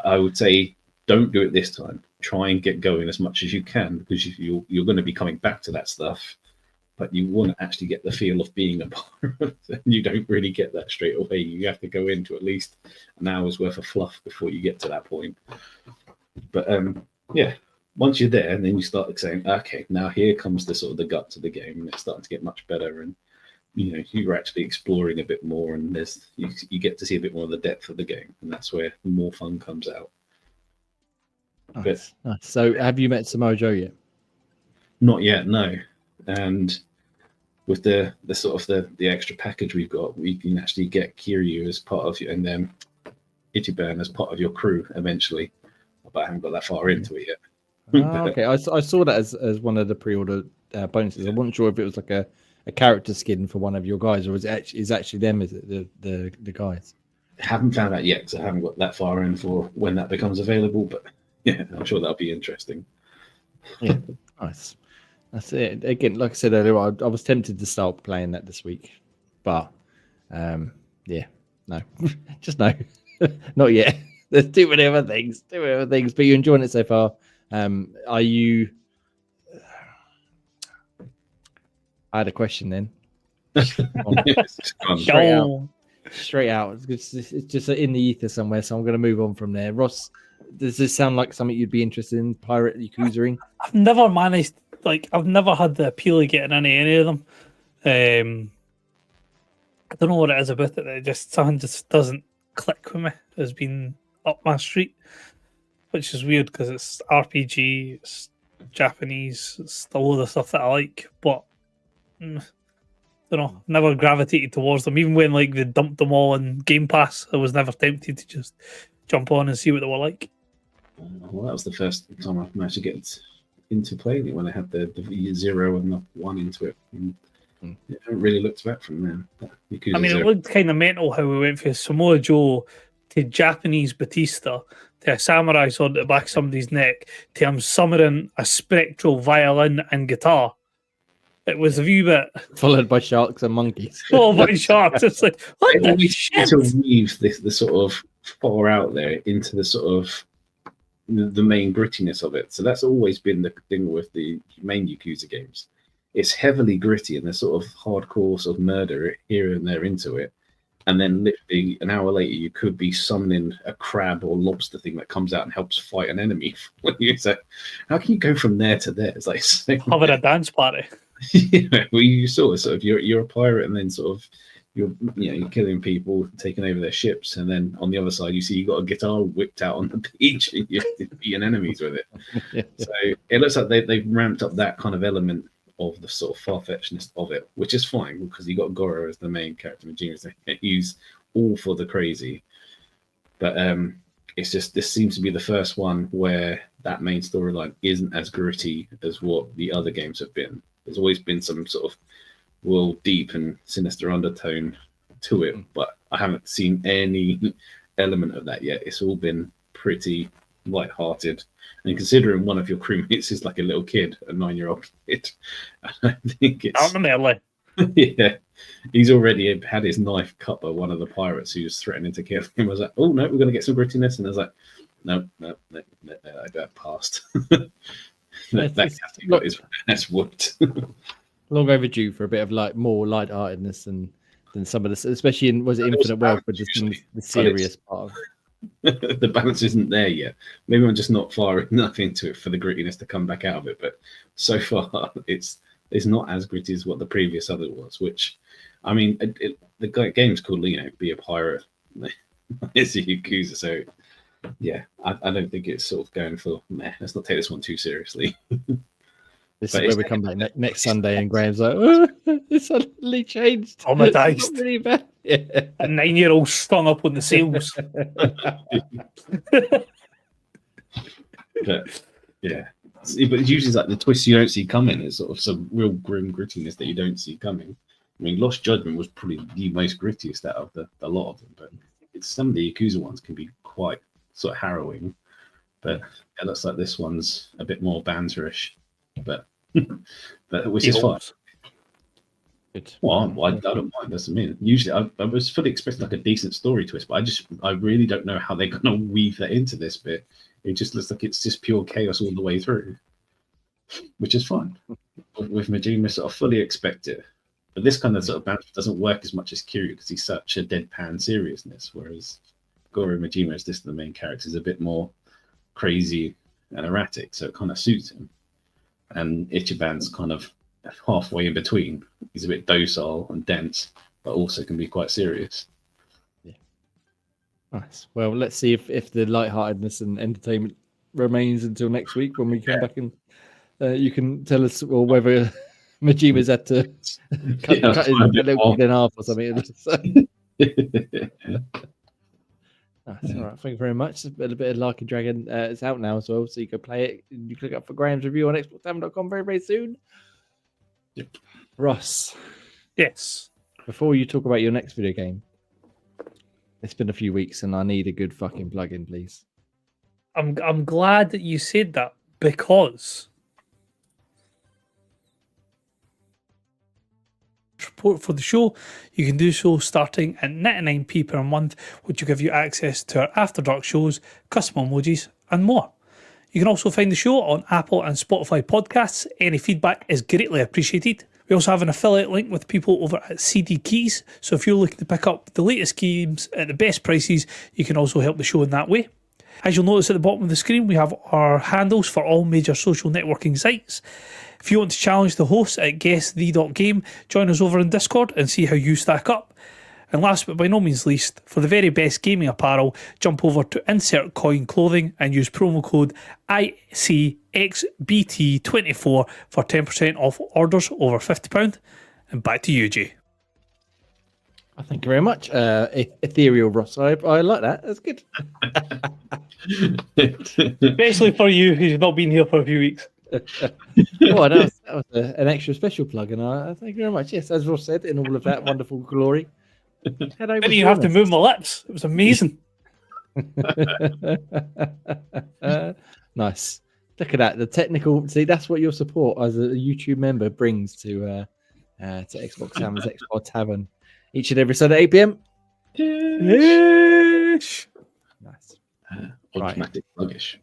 I would say don't do it this time. Try and get going as much as you can, because you're going to be coming back to that stuff, but you want to actually get the feel of being a pirate, and you don't really get that straight away. You have to go into at least an hour's worth of fluff before you get to that point. But yeah, once you're there, and then you start saying, okay, now here comes the sort of the guts of the game, and it's starting to get much better, and you're actually exploring a bit more, and you get to see a bit more of the depth of the game, and that's where more fun comes out. Nice. So, have you met Samoa Joe yet? Not yet, no. And with the sort of the extra package we've got, we can actually get Kiryu as part of you, and then Ichiban as part of your crew eventually. But I haven't got that far into it yet. Okay, I saw that as one of the pre-order bonuses. I wasn't sure if it was like a character skin for one of your guys, or is actually them? Is it the guys? Haven't found out yet, because I haven't got that far in for when that becomes available. But yeah, I'm sure that'll be interesting. Yeah, nice. That's it. Again, like I said earlier, I was tempted to start playing that this week, but yeah, no, just no, not yet. There's too many other things. But you're enjoying it so far. Are you? I had a question then. Straight out. It's just in the ether somewhere, so I'm going to move on from there. Ross, does this sound like something you'd be interested in? Pirate Yakuza-ing? I've never managed. I've never had the appeal of getting into any of them. I don't know what it is about it. Something just doesn't click with me. Has been up my street, which is weird because it's RPG, it's Japanese, it's a load of stuff that I like, but I don't know, never gravitated towards them. Even when they dumped them all in Game Pass, I was never tempted to just jump on and see what they were like. Well, that was the first time I managed to get into playing it, when I had the 0 and the 1 into it. And I haven't really looked back from then. I mean, it looked kind of mental how we went from Samoa Joe to Japanese Bautista to a samurai sword at the back of somebody's neck to him summoning a spectral violin and guitar. It was a wee bit followed by sharks and monkeys. Followed by sharks. It's like, what the shit? To weave the sort of far out there into the sort of the main grittiness of it. So that's always been the thing with the main Yakuza games. It's heavily gritty, and there's sort of hardcore sort of murder here and there into it. And then literally an hour later, you could be summoning a crab or lobster thing that comes out and helps fight an enemy. So how can you go from there to there? It's like having a dance party. Yeah, well, you sort of you're a pirate, and then sort of you're killing people, taking over their ships, and then on the other side you see you got a guitar whipped out on the beach, and you're beating enemies with it. So it looks like they've ramped up that kind of element of the sort of far-fetchedness of it, which is fine, because you got Goro as the main character in Genius. He's all for the crazy, but it's just, this seems to be the first one where that main storyline isn't as gritty as what the other games have been. There's always been some sort of real deep and sinister undertone to it, but I haven't seen any element of that yet. It's all been pretty light-hearted. And considering one of your crewmates is like a little kid, a 9-year-old kid, I think it's... Ultimately. Yeah. He's already had his knife cut by one of the pirates who was threatening to kill him. I was like, oh, no, we're going to get some grittiness. And I was like, no, that passed. That's whooped. Long overdue for a bit of more light-heartedness than some of this, especially in Infinite Wealth, but just in the serious part of it. The balance isn't there yet. Maybe I'm just not far enough into it for the grittiness to come back out of it. But so far, it's not as gritty as what the previous other was. Which, I mean, the game's called Be a Pirate. It's a Yakuza, so yeah, I don't think it's sort of going for let's not take this one too seriously. This is where we come back next Sunday, and Graham's like, oh, it's suddenly changed. Traumatized. Really bad. Yeah. A 9-year-old stung up on the sails. But yeah, but it's usually like the twists you don't see coming. It's sort of some real grim grittiness that you don't see coming. I mean, Lost Judgment was probably the most grittiest out of the lot of them, but some of the Yakuza ones can be quite sort of harrowing. But it looks like this one's a bit more banterish, but which is fine. Good. Well, I don't mind. That's what I mean. Usually, I was fully expecting like a decent story twist, but I really don't know how they're going to weave that into this bit. It just looks like it's just pure chaos all the way through, which is fine. With Majima, sort of fully expect it. But this kind of sort of banter doesn't work as much as Kiryu because he's such a deadpan seriousness, whereas Goro Majima is just the main character, is a bit more crazy and erratic, so it kind of suits him. And Ichiban's kind of halfway in between. He's a bit docile and dense, but also can be quite serious. Yeah. Nice. Well, let's see if the lightheartedness and entertainment remains until next week when we come back and you can tell us whether Majima's had to cut his little kid in half or something. Nice. All right. Thank you very much. A bit of Like a Dragon. It's out now as well, so you can play it. You can look up for Graham's review on xboxtavern.com very, very soon. Yep. Ross. Yes. Before you talk about your next video game, it's been a few weeks and I need a good fucking plug-in, please. I'm glad that you said that because support for the show, you can do so starting at 99p per month, which will give you access to our After Dark shows, custom emojis, and more. You can also find the show on Apple and Spotify podcasts. Any feedback is greatly appreciated. We also have an affiliate link with people over at CD Keys, so if you're looking to pick up the latest games at the best prices, you can also help the show in that way. As you'll notice at the bottom of the screen, we have our handles for all major social networking sites. If you want to challenge the hosts at guessthee.game, join us over in Discord and see how you stack up. And last but by no means least, for the very best gaming apparel, jump over to Insert Coin Clothing and use promo code ICXBT24 for 10% off orders over £50. And back to you, Jay. Thank you very much. Ethereal Ross. I like that. That's good. Especially for you, who's not been here for a few weeks. Oh, that was an extra special plug, and I thank you very much. Yes, as Ross said, in all of that wonderful glory. Didn't you have to move my lips? It was amazing. Nice. Look at that. The technical. See, that's what your support as a YouTube member brings to Xbox Tavern's Xbox Tavern each and every Sunday at 8 p.m. Yes. Nice. Automatic pluggish.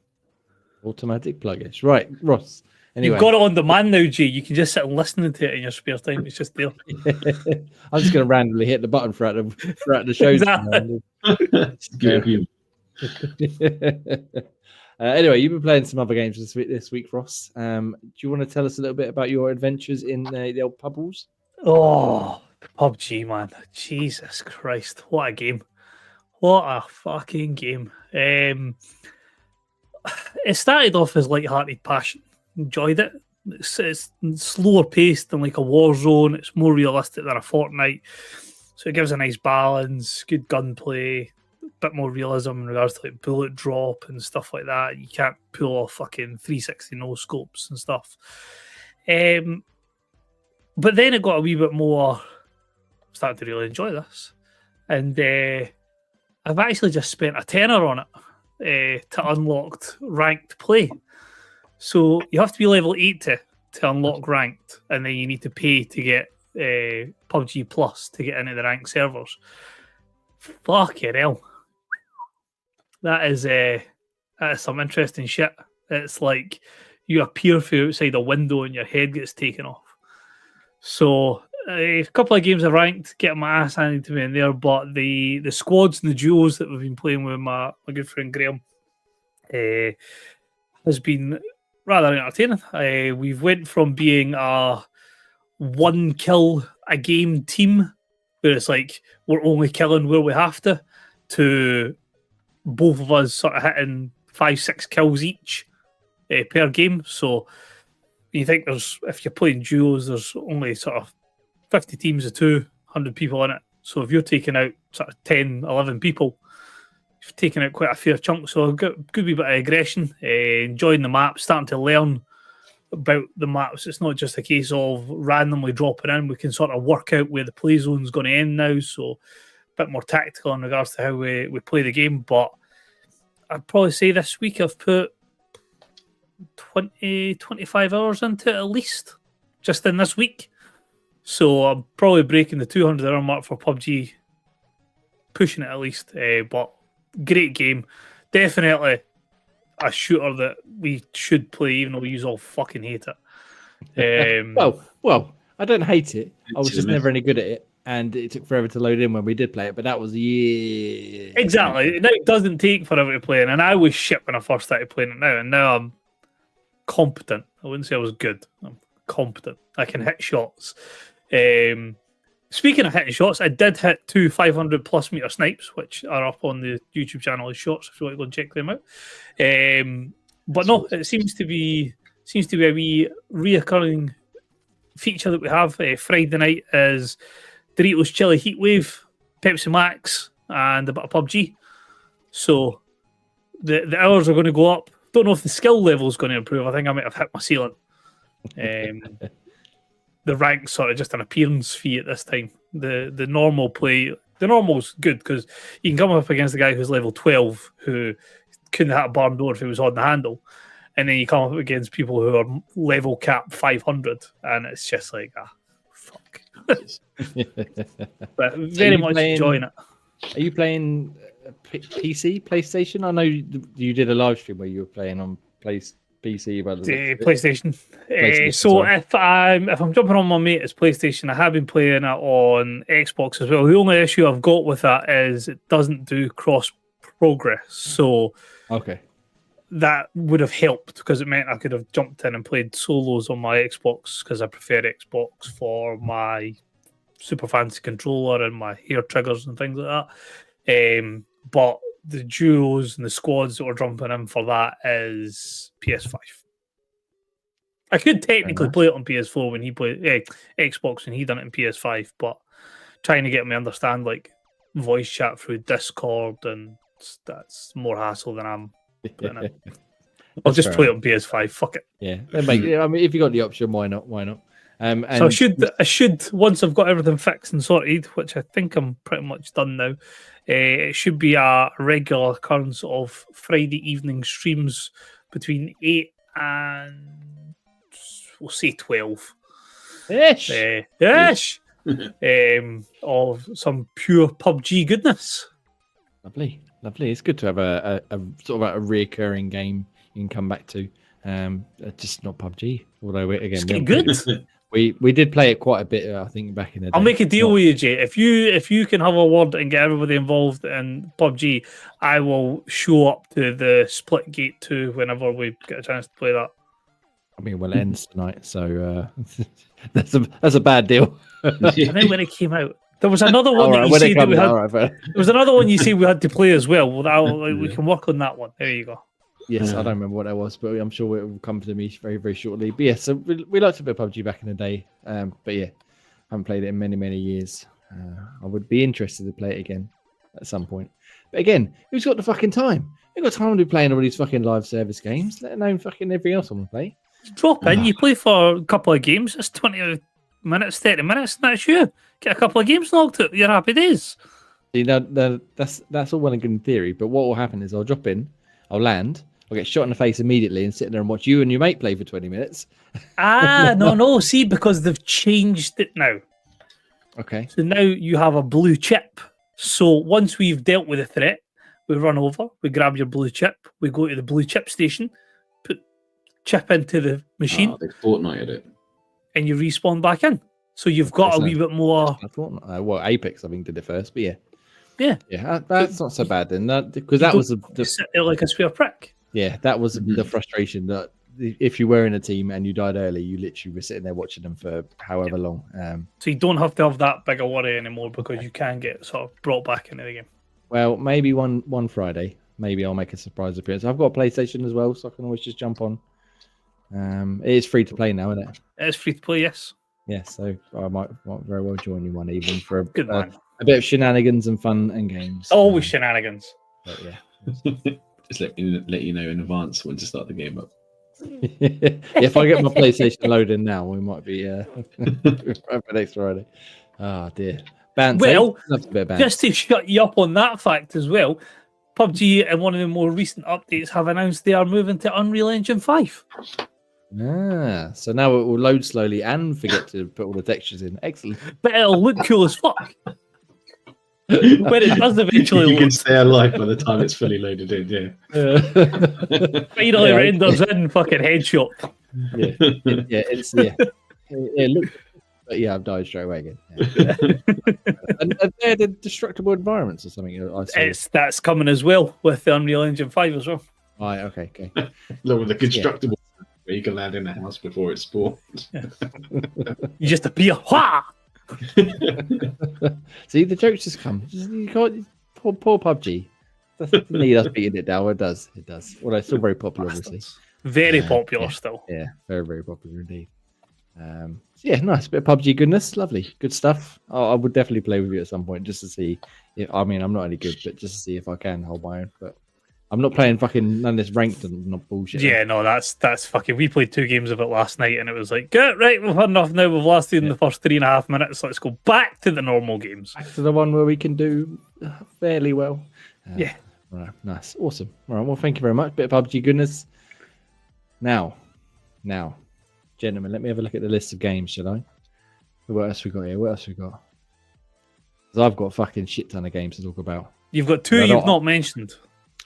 Automatic pluggish. Right, Ross. Anyway. You've got it on demand now, Jay. You can just sit and listen to it in your spare time. It's just there. I'm just going to randomly hit the button throughout the show. Anyway, you've been playing some other games this week, Ross. Do you want to tell us a little bit about your adventures in the old Pubbles? Oh, PUBG, man. Jesus Christ. What a game. What a fucking game. It started off as light-hearted passion. Enjoyed it. It's slower paced than like a Warzone. It's more realistic than a Fortnite. So it gives a nice balance, good gunplay, a bit more realism in regards to like bullet drop and stuff like that. You can't pull off fucking 360 no scopes and stuff. But then it got a wee bit more. I'm starting to really enjoy this. And I've actually just spent a tenner on it to unlock ranked play. So you have to be level 80 to unlock ranked, and then you need to pay to get PUBG Plus to get into the ranked servers. Fucking hell. That is some interesting shit. It's like you appear from outside a window and your head gets taken off. So a couple of games are ranked, getting my ass handed to me in there, but the squads and the duos that we've been playing with my good friend Graham has been rather entertaining. We've went from being a one kill a game team, where it's like we're only killing where we have to both of us sort of hitting 5-6 kills each per game. So you think if you're playing duos, there's only sort of 50 teams of 200 people in it. So if you're taking out sort of 10, 11 people, you've taken out quite a fair chunk. So a good wee bit of aggression, enjoying the map, starting to learn about the maps. It's not just a case of randomly dropping in. We can sort of work out where the play zone's going to end now. So a bit more tactical in regards to how we play the game. But I'd probably say this week I've put 20, 25 hours into it at least, just in this week. So I'm probably breaking the 200-hour mark for PUBG, pushing it at least. But great game, definitely a shooter that we should play, even though we all fucking hate it. Well, I don't hate it. I was To just the never any good at it, and it took forever to load in when we did play it. But that was years. Exactly. Now it doesn't take forever to play it, and I was shit when I first started playing it now, and now I'm competent. I wouldn't say I was good. I'm competent. I can hit shots. Speaking of hitting shots, I did hit 2 500+ meter snipes, which are up on the YouTube channel as shorts if you want to go and check them out. But no, it seems to be a wee reoccurring feature that we have. Friday night is Doritos Chili Heatwave, Pepsi Max, and a bit of PUBG. So the hours are going to go up. Don't know if the skill level is going to improve. I think I might have hit my ceiling. The rank's sort of just an appearance fee at this time. The normal play, the normal's good because you can come up against the guy who's level 12 who couldn't hit a barn door if he was on the handle, and then you come up against people who are level cap 500, and it's just like fuck. But very much enjoying it. Are you playing PC, PlayStation? I know you did a live stream where you were playing on PC, but PlayStation. So if I'm jumping on my mate, it's PlayStation. I have been playing it on Xbox as well. The only issue I've got with that is it doesn't do cross progress. So okay, that would have helped because it meant I could have jumped in and played solos on my Xbox because I prefer Xbox for my super fancy controller and my hair triggers and things like that. But the duos and the squads that we're jumping in for that is PS5. I could technically play it on PS4 when he played Xbox when he done it in PS5, but trying to get me understand like voice chat through Discord and that's more hassle than I'm putting in. I'll just play it on PS5. Fuck it. Yeah, I mean, if you got the option, why not? Why not? And so I should once I've got everything fixed and sorted, which I think I'm pretty much done now. It should be a regular occurrence of Friday evening streams between 8 and we'll say 12. Ish. Ish. Of some pure PUBG goodness. Lovely. It's good to have a sort of a recurring game you can come back to. Just not PUBG. Although it's getting good. We did play it quite a bit, I think, back in the day. I'll make a deal with you, Jay. If you can have a word and get everybody involved in PUBG, I will show up to the Splitgate 2 whenever we get a chance to play that. I mean, well, it ends tonight, so that's a bad deal. I know when it came out. There was another one that you said that we had. There was another one you said we had to play as well. We can work on that one. There you go. Yes, I don't remember what that was, but I'm sure it will come to me very, very shortly. But yeah, so we liked a bit of PUBG back in the day. But yeah, I haven't played it in many, many years. I would be interested to play it again at some point. But again, who's got the fucking time? Who's got time to be playing all these fucking live service games, let alone fucking everything else I want to play? Drop in, you play for a couple of games. It's 20 minutes, 30 minutes, and that's you. Get a couple of games knocked out. You're happy days. See, that's all well and good in theory, but what will happen is I'll drop in, I'll land, I'll get shot in the face immediately and sit there and watch you and your mate play for 20 minutes. No. See, because they've changed it now. Okay. So now you have a blue chip. So once we've dealt with the threat, we run over, we grab your blue chip, we go to the blue chip station, put chip into the machine. They Fortnited it. And you respawn back in. So you've got a wee bit more. Well, Apex, I think, did it first, but yeah. Yeah. That's not so bad then. Because that was sit there like a square prick. Yeah, that was the frustration that if you were in a team and you died early, you literally were sitting there watching them for however long. So you don't have to have that big a worry anymore because you can get sort of brought back into the game. Well, maybe one Friday, maybe I'll make a surprise appearance. I've got a PlayStation as well, so I can always just jump on. It is free to play now, isn't it? It is free to play, yes. Yeah, so I might very well join you one evening for a bit of shenanigans and fun and games. Always shenanigans. But yeah. Just let you know in advance when to start the game up. If I get my PlayStation loaded now, we might be for next Friday. Oh dear. Well, just to shut you up on that fact as well, PUBG in one of the more recent updates have announced they are moving to Unreal Engine 5. So now it will load slowly and forget to put all the textures in. Excellent. But it'll look cool as fuck when it does eventually You can load. stay alive by the time it's fully loaded in. Yeah. Finally renders in fucking headshot. Look, but yeah, I've died straight away again. Yeah. and they're the destructible environments or something. That's coming as well with the Unreal Engine 5 as well. Right, okay. Look, with the constructible where you can land in the house before it spawns. You just appear. Wah! See, the jokes just come. You can't, poor PUBG. Doesn't need us beating it down. It does. Although it's still very popular, obviously. Very popular still. Yeah, very, very popular indeed. Nice bit of PUBG goodness. Lovely. Good stuff. I would definitely play with you at some point just to see if, I'm not any good, but just to see if I can hold my own. But I'm not playing fucking none of this ranked and not bullshit. Yeah, no, that's fucking. We played 2 games of it last night, and it was like, right, we've had enough now. We've lasted in the first 3.5 minutes. Let's go back to the normal games. Back to the one where we can do fairly well. Yeah. Right, nice, awesome. All right, well, thank you very much. Bit of PUBG goodness. Now, gentlemen, let me have a look at the list of games, shall I? What else we got here? Because I've got a fucking shit ton of games to talk about. You've got 2 you've not mentioned.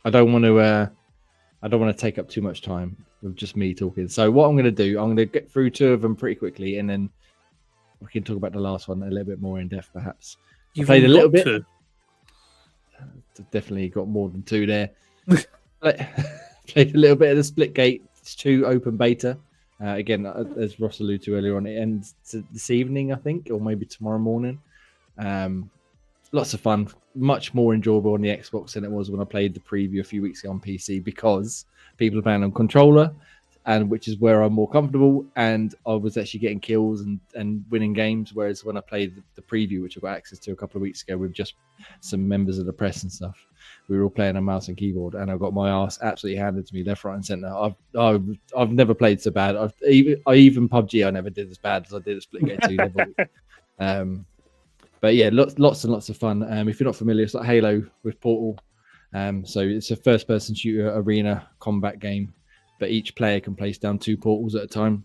I don't want to take up too much time with just me talking. So what I'm going to do, I'm going to get through 2 of them pretty quickly, and then we can talk about the last one a little bit more in depth, perhaps. You've played a little bit. 2. Definitely got more than 2 there. Played a little bit of the Splitgate 2 open beta. Again, as Ross alluded to earlier on, it ends this evening, I think, or maybe tomorrow morning. Lots of fun, much more enjoyable on the Xbox than it was when I played the preview a few weeks ago on PC, because people are playing on controller, and which is where I'm more comfortable, and I was actually getting kills and winning games, whereas when I played the preview, which I got access to a couple of weeks ago with just some members of the press and stuff, we were all playing on mouse and keyboard, and I got my ass absolutely handed to me left, right, and centre. I've never played so bad. Even PUBG, I never did as bad as I did at Splitgate 2. But yeah, lots and lots of fun. If you're not familiar, it's like Halo with Portal. So it's a first-person shooter arena combat game, but each player can place down 2 portals at a time.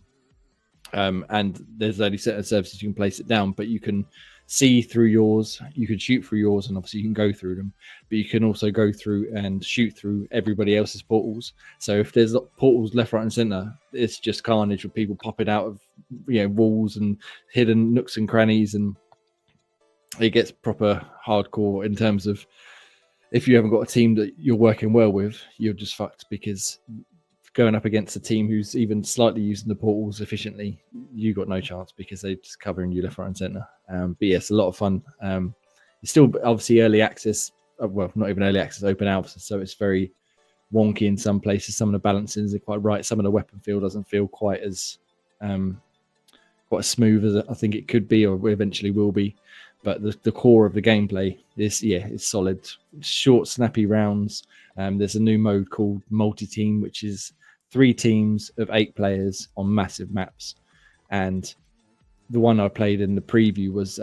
And there's only certain services you can place it down, but you can see through yours, you can shoot through yours, and obviously you can go through them. But you can also go through and shoot through everybody else's portals. So if there's portals left, right, and center, it's just carnage with people popping out of walls and hidden nooks and crannies, and it gets proper hardcore in terms of if you haven't got a team that you're working well with, you're just fucked, because going up against a team who's even slightly using the portals efficiently, you got no chance because they're just covering you left, right, and center. But yeah, it's a lot of fun. It's still obviously early access, well, not even early access, open alpha, so it's very wonky in some places. Some of the balancings are quite right. Some of the weapon feel doesn't feel quite as smooth as I think it could be, or eventually will be. But the core of the gameplay is solid. Short, snappy rounds. There's a new mode called multi-team, which is 3 teams of 8 players on massive maps. And the one I played in the preview was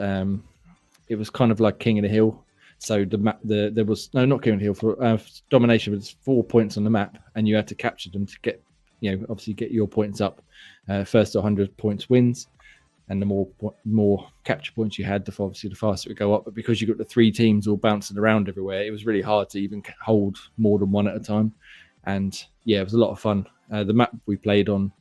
it was kind of like King of the Hill. So the map, there was not King of the Hill, for domination. But it's 4 points on the map, and you had to capture them to get, obviously get your points up. First to 100 points wins. And the more capture points you had, the faster it would go up. But because you got the 3 teams all bouncing around everywhere, it was really hard to even hold more than one at a time. And yeah, it was a lot of fun. The map we played on,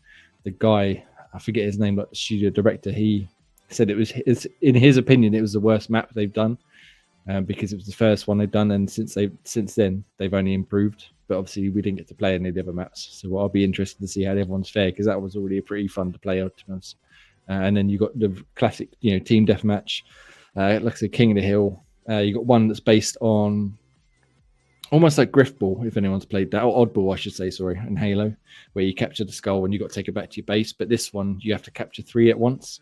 the guy, I forget his name, but the studio director, he said in his opinion, it was the worst map they've done, because it was the first one they've done, and since then they've only improved. But obviously we didn't get to play any of the other maps, so I'll be interested to see how everyone's fared, because that was already a pretty fun to play, to be honest. And then you got the classic, team deathmatch, like I said, King of the Hill. You got one that's based on almost like Griffball, if anyone's played that, or Oddball, I should say, sorry, in Halo, where you capture the skull and you got to take it back to your base. But this one, you have to capture 3 at once,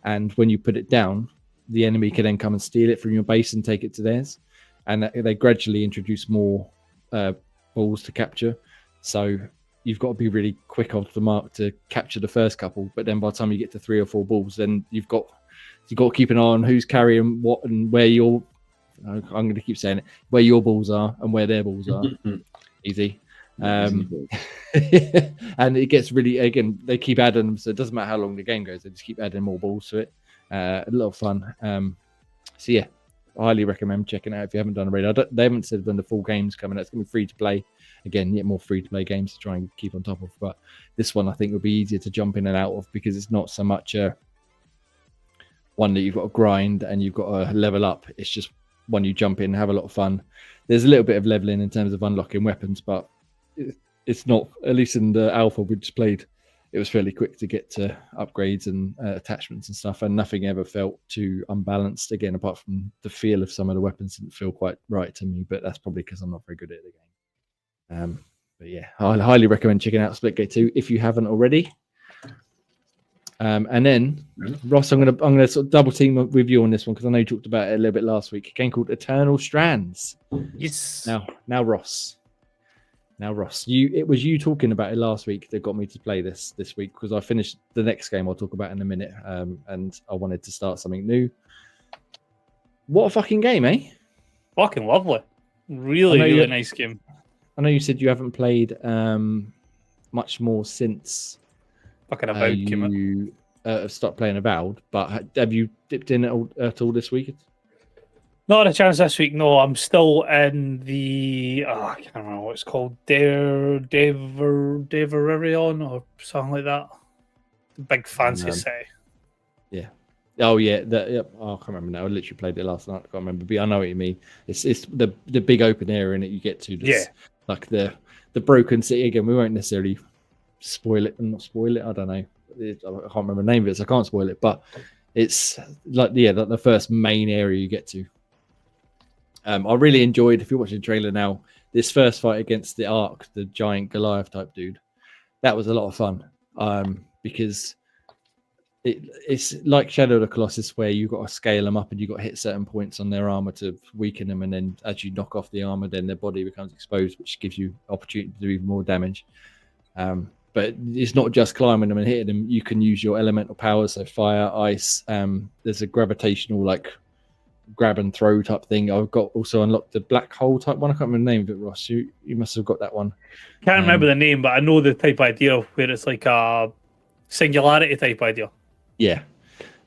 and when you put it down, the enemy can then come and steal it from your base and take it to theirs. And they gradually introduce more balls to capture. So you've got to be really quick off the mark to capture the first couple, but then by the time you get to 3 or 4 balls, then you've got to keep an eye on who's carrying what and where I'm going to keep saying it, where your balls are and where their balls are. Easy. And it gets really, again, they keep adding them, so it doesn't matter how long the game goes, they just keep adding more balls to it. A lot of fun. So yeah, I highly recommend checking it out if you haven't done already. They haven't said when the full game's coming out. It's going to be free to play. Again, yet more free to play games to try and keep on top of. But this one I think will be easier to jump in and out of, because it's not so much one that you've got to grind and you've got to level up. It's just one you jump in, have a lot of fun. There's a little bit of leveling in terms of unlocking weapons, but it's not, at least in the alpha we just played, it was fairly quick to get to upgrades and attachments and stuff, and nothing ever felt too unbalanced. Again, apart from the feel of some of the weapons didn't feel quite right to me, but that's probably because I'm not very good at the game. But yeah, I highly recommend checking out Splitgate 2 if you haven't already. And then Ross, I'm gonna sort of double team with you on this one, because I know you talked about it a little bit last week. A game called Eternal Strands. Yes. Now Ross. It was you talking about it last week that got me to play this week, because I finished the next game I'll talk about in a minute, and I wanted to start something new. What a fucking game, eh? Fucking lovely. Really nice game. I know you said you haven't played much more since fucking Avowed came out. You have stopped playing Avowed, but have you dipped in at all this week? Not a chance this week, no. I'm still in the I can't remember what it's called, Deverarion or something like that. The big fancy city. Yeah. Oh yeah, I can't remember now. I literally played it last night. I can't remember, but I know what you mean. It's the big open area in it you get to. Like the broken city again. We won't necessarily spoil it and not spoil it. I don't know. I can't remember the name of it, so I can't spoil it. But it's like the first main area you get to. I really enjoyed, if you're watching the trailer now, this first fight against the Ark, the giant Goliath type dude. That was a lot of fun, because it's like Shadow of the Colossus, where you've got to scale them up and you've got to hit certain points on their armor to weaken them, and then as you knock off the armor, then their body becomes exposed, which gives you opportunity to do even more damage. But it's not just climbing them and hitting them. You can use your elemental powers, so fire, ice. There's a gravitational grab and throw type thing. I've got also unlocked the black hole type one. I can't remember the name of it, Ross. You must have got that one. Can't remember the name, but I know the type idea where it's like a singularity type idea. Yeah.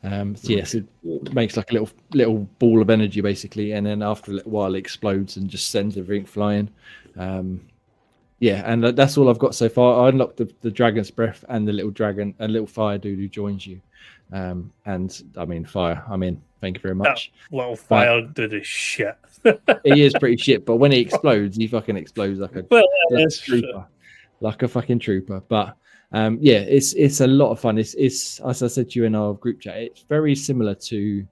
So yes, it makes like a little ball of energy basically, and then after a little while it explodes and just sends everything flying. And that's all I've got so far. I unlocked the dragon's breath and the little dragon and little fire dude who joins you. And I mean fire. I'm in. Thank you very much. That little fire dude is shit. He is pretty shit, but when he explodes, he fucking explodes like a trooper, like a fucking trooper. But it's a lot of fun. It's as I said to you in our group chat, it's very similar to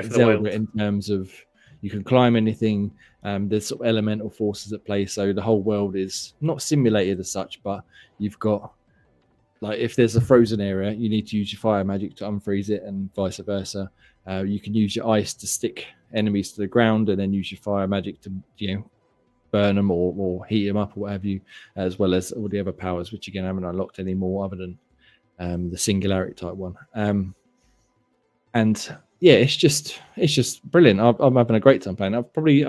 Zelda in terms of you can climb anything. There's sort of elemental forces at play, so the whole world is not simulated as such, but you've got, like, if there's a frozen area, you need to use your fire magic to unfreeze it, and vice versa. You can use your ice to stick enemies to the ground, and then use your fire magic to burn them or heat them up or what have you, as well as all the other powers, which again I haven't unlocked anymore other than the singularity type one. And yeah, it's just brilliant. I'm having a great time playing. I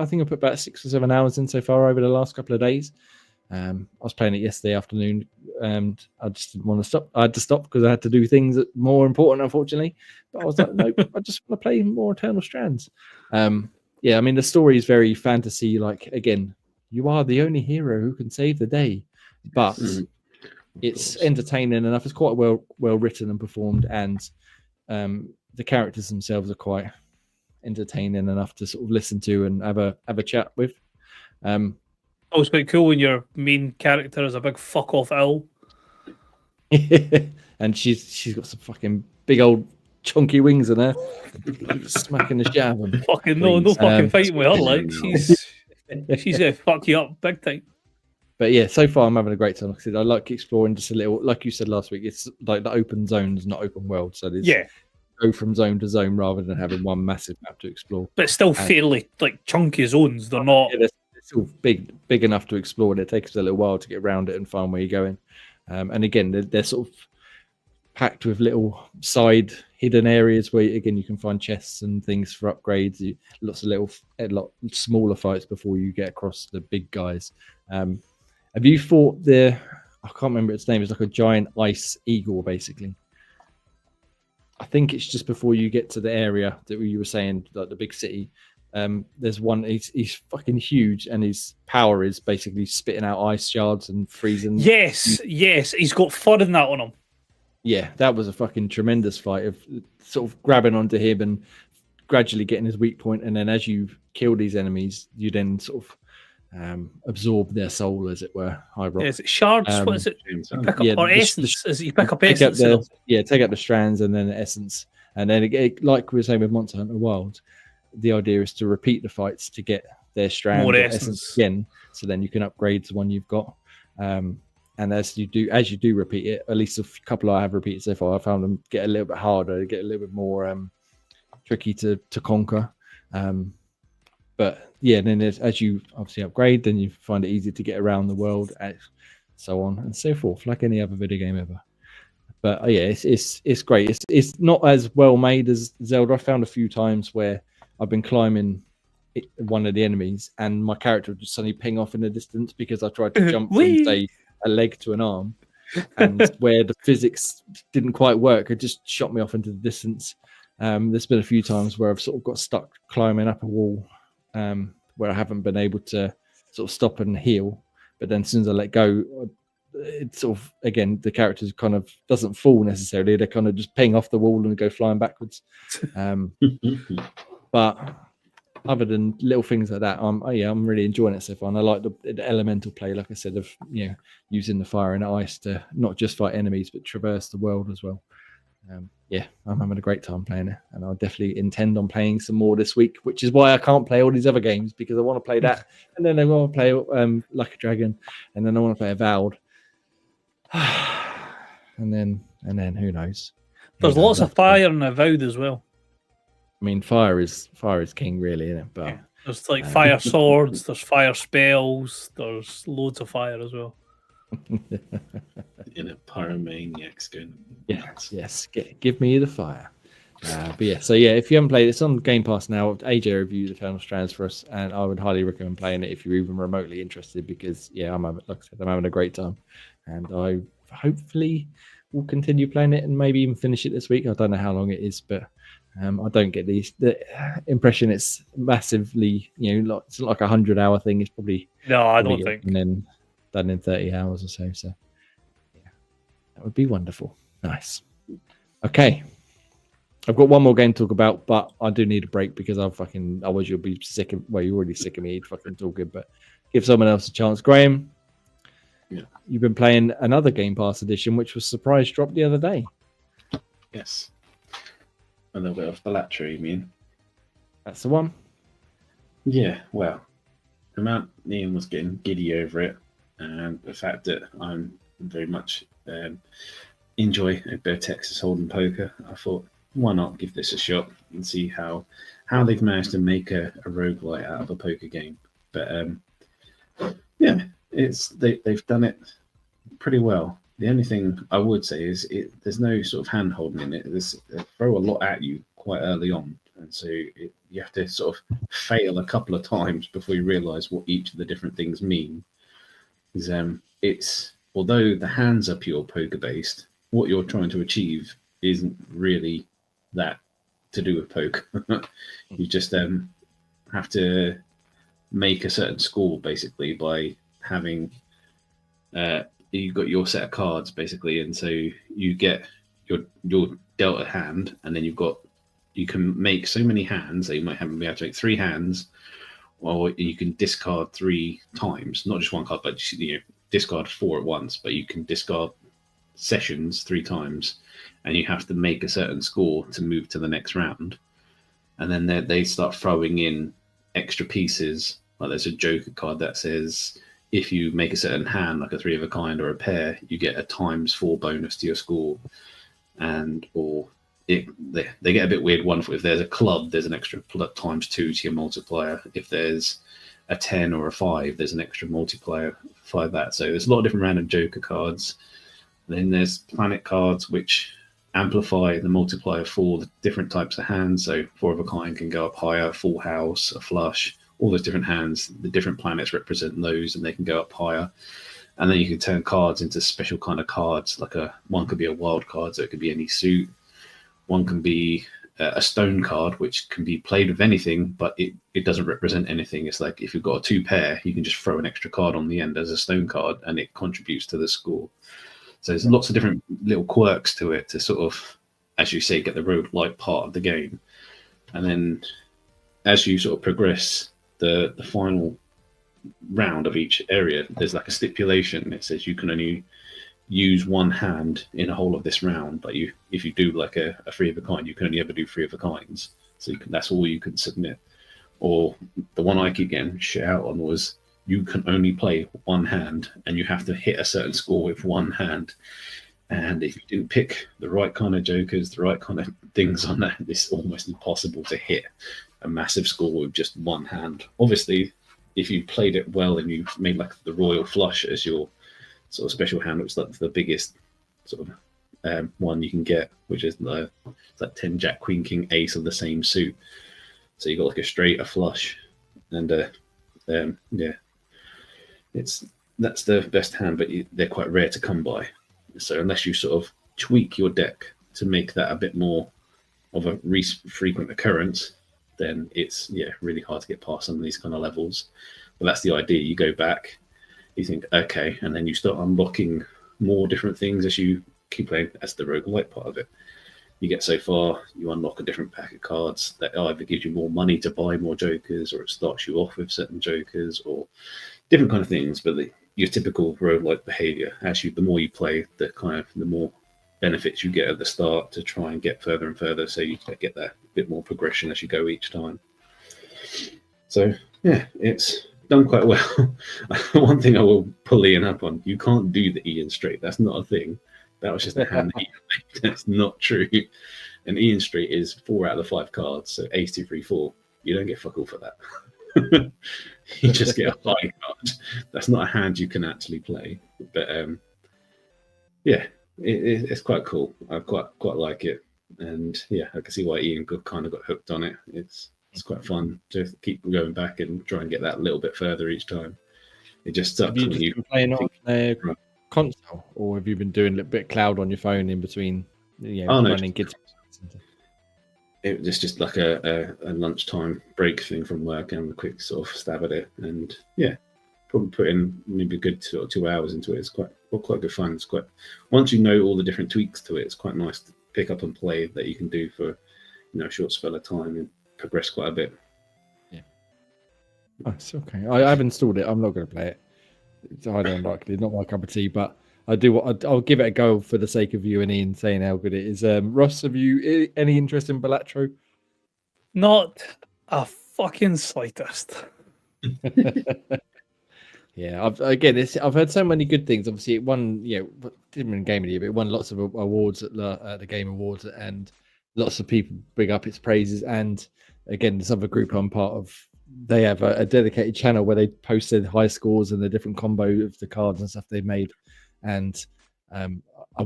think I've put about 6 or 7 hours in so far over the last couple of days. I was playing it yesterday afternoon, and I just didn't want to stop. I had to stop because I had to do things that more important, unfortunately. But I was like, no, I just want to play more Eternal Strands. I mean, the story is very fantasy. Like, again, you are the only hero who can save the day, but it's entertaining enough. It's quite well written and performed, and the characters themselves are quite entertaining enough to sort of listen to and have a chat with. Oh, it's quite cool when your main character is a big fuck off owl. And she's got some fucking big old chunky wings in her, smacking the shit out of them. Fucking no fucking fighting with her. Like she's gonna fuck you up big time. But yeah, so far I'm having a great time. Like I said, I like exploring just a little, like you said last week. It's like the open zones, not open world. So there's go from zone to zone rather than having one massive map to explore. But it's still fairly like chunky zones. They're not. Yeah, it's still big enough to explore. And it takes a little while to get around it and find where you're going. And again, they're sort of packed with little side hidden areas where again you can find chests and things for upgrades. A lot smaller fights before you get across the big guys. Have you fought I can't remember its name. It's like a giant ice eagle, basically. I think it's just before you get to the area that you were saying, like the big city. There's one. He's fucking huge, and his power is basically spitting out ice shards and freezing. Yes. He's got fur in that on him. Yeah, that was a fucking tremendous fight of sort of grabbing onto him and gradually getting his weak point, and then as you kill these enemies, you then sort of absorb their soul, as it were. Is it shards? What is it? You pick up, or essence? Is it you pick up essence? Take up the strands and then the essence, and then like we were saying with Monster Hunter World, the idea is to repeat the fights to get their strand or essence again, so then you can upgrade the one you've got. And as you do repeat it, at least a couple I have repeated so far, I found them get a little bit harder, get a little bit more tricky to conquer. But yeah, then as you obviously upgrade, then you find it easier to get around the world, and so on and so forth, like any other video game ever. But yeah, it's great. It's not as well made as Zelda. I found a few times where I've been climbing one of the enemies, and my character would just suddenly ping off in the distance because I tried to jump from, say, a leg to an arm, and where the physics didn't quite work, it just shot me off into the distance. There's been a few times where I've sort of got stuck climbing up a wall, where I haven't been able to sort of stop and heal, but then as soon as I let go, it's sort of, again, the character kind of doesn't fall necessarily, they kind of just ping off the wall and go flying backwards. But other than little things like that, I'm really enjoying it so far, and I like the elemental play, like I said, of using the fire and ice to not just fight enemies but traverse the world as well. I'm having a great time playing it, and I'll definitely intend on playing some more this week, which is why I can't play all these other games, because I want to play that, and then I want to play Like a Dragon, and then I want to play Avowed, and then who knows? There's lots of fire in Avowed as well. I mean, fire is king, really, isn't it? But yeah. There's like fire swords, there's fire spells, there's loads of fire as well. In a pyromaniacs going. Yes. Give me the fire. But yeah, so yeah, if you haven't played it, it's on Game Pass now. AJ reviews Eternal Strands for us, and I would highly recommend playing it if you're even remotely interested, because I'm having a great time, and I hopefully will continue playing it and maybe even finish it this week. I don't know how long it is, but I don't get the impression it's massively, it's like a 100-hour thing. It's probably I don't think, and then done in 30 hours or so. So yeah, that would be wonderful. Nice. Okay, I've got one more game to talk about, but I do need a break because otherwise you'll be sick of. Well, you're already sick of me fucking talking, but give someone else a chance. Graham, you've been playing another Game Pass edition, which was surprise dropped the other day. Yes. A little bit of Balatria, you mean? That's the one. Yeah, well, the amount Ian was getting giddy over it, and the fact that I'm very much enjoy a bit of Texas Hold'em poker, I thought, why not give this a shot and see how they've managed to make a roguelite out of a poker game. But they've done it pretty well. The only thing I would say is there's no sort of hand holding in it. They throw a lot at you quite early on, and so you have to sort of fail a couple of times before you realise what each of the different things mean. It's although the hands are pure poker based, what you're trying to achieve isn't really that to do with poker. You just have to make a certain score basically by having you've got your set of cards basically, and so you get your dealt a hand, and then you can make so many hands. So you might be able to make 3 hands, or you can discard 3 times, not just one card, but discard 4 at once. But you can discard sessions 3 times, and you have to make a certain score to move to the next round. And then they start throwing in extra pieces. Like there's a Joker card that says, if you make a certain hand, like a 3 of a kind or a pair, you get a ×4 bonus to your score. They get a bit weird. If there's a club, there's an extra ×2 to your multiplier. If there's a 10 or a 5, there's an extra multiplier for that. So there's a lot of different random Joker cards. Then there's planet cards, which amplify the multiplier for the different types of hands. So 4 of a kind can go up higher, full house, a flush, all those different hands. The different planets represent those, and they can go up higher. And then you can turn cards into special kind of cards. Like one could be a wild card, so it could be any suit. One can be a stone card, which can be played with anything, but it doesn't represent anything. It's like if you've got a 2 pair, you can just throw an extra card on the end as a stone card, and it contributes to the score. So there's lots of different little quirks to it to sort of, as you say, get the roguelike part of the game. And then as you sort of progress the final round of each area, there's like a stipulation. It says you can only use one hand in a whole of this round, but if you do like a 3 of a kind, you can only ever do 3 of a kinds. So that's all you can submit. Or the one I keep getting shit out on was you can only play one hand and you have to hit a certain score with one hand. And if you didn't pick the right kind of jokers, the right kind of things on that, it's almost impossible to hit a massive score with just one hand. Obviously, if you played it well and you made like the royal flush as your sort of special hand, which is like the biggest sort of one you can get, which is it's like 10 Jack Queen King Ace of the same suit. So you got like a straight, a flush, and that's the best hand, but they're quite rare to come by. So unless you sort of tweak your deck to make that a bit more of a frequent occurrence, then it's really hard to get past some of these kind of levels. But that's the idea. You go back, you think, okay, and then you start unlocking more different things as you keep playing. That's the roguelike part of it. You get so far, you unlock a different pack of cards that either gives you more money to buy more jokers, or it starts you off with certain jokers, or different kind of things. But your typical roguelike behavior, actually, the more you play, the more benefits you get at the start to try and get further and further, so you get that bit more progression as you go each time. So yeah, it's done quite well. One thing I will pull Ian up on: you can't do the Ian straight. That's not a thing. That was just a hand that Ian made. That's not true. And Ian straight is 4 out of the 5 cards, so ace 2 3 4. You don't get fuck all for that. You just get a high card. That's not a hand you can actually play. But it's quite cool. I quite like it, and I can see why Ian kind of got hooked on it. It's quite fun to keep going back and try and get that a little bit further each time. It just sucks when you playing on a console, or have you been doing a little bit cloud on your phone in between? Running kids. It was just like a lunchtime break thing from work, and a quick sort of stab at it, and probably put in maybe a good 2 hours into it. It's quite good fun. It's quite, once you know all the different tweaks to it, it's quite nice to pick up and play that you can do for a short spell of time and progress quite a bit. Yeah, it's okay. I've installed it. I'm not going to play it. It's highly unlikely, not my cup of tea, but I'll give it a go for the sake of you and Ian saying how good it is. Ross, have you any interest in Balatro? Not a fucking slightest. Yeah, I've heard so many good things. Obviously, it won, didn't win Game of the Year, but it won lots of awards at the Game Awards, and lots of people bring up its praises. And again, this other group I'm part of, they have a dedicated channel where they post their high scores and the different combo of the cards and stuff they've made. And I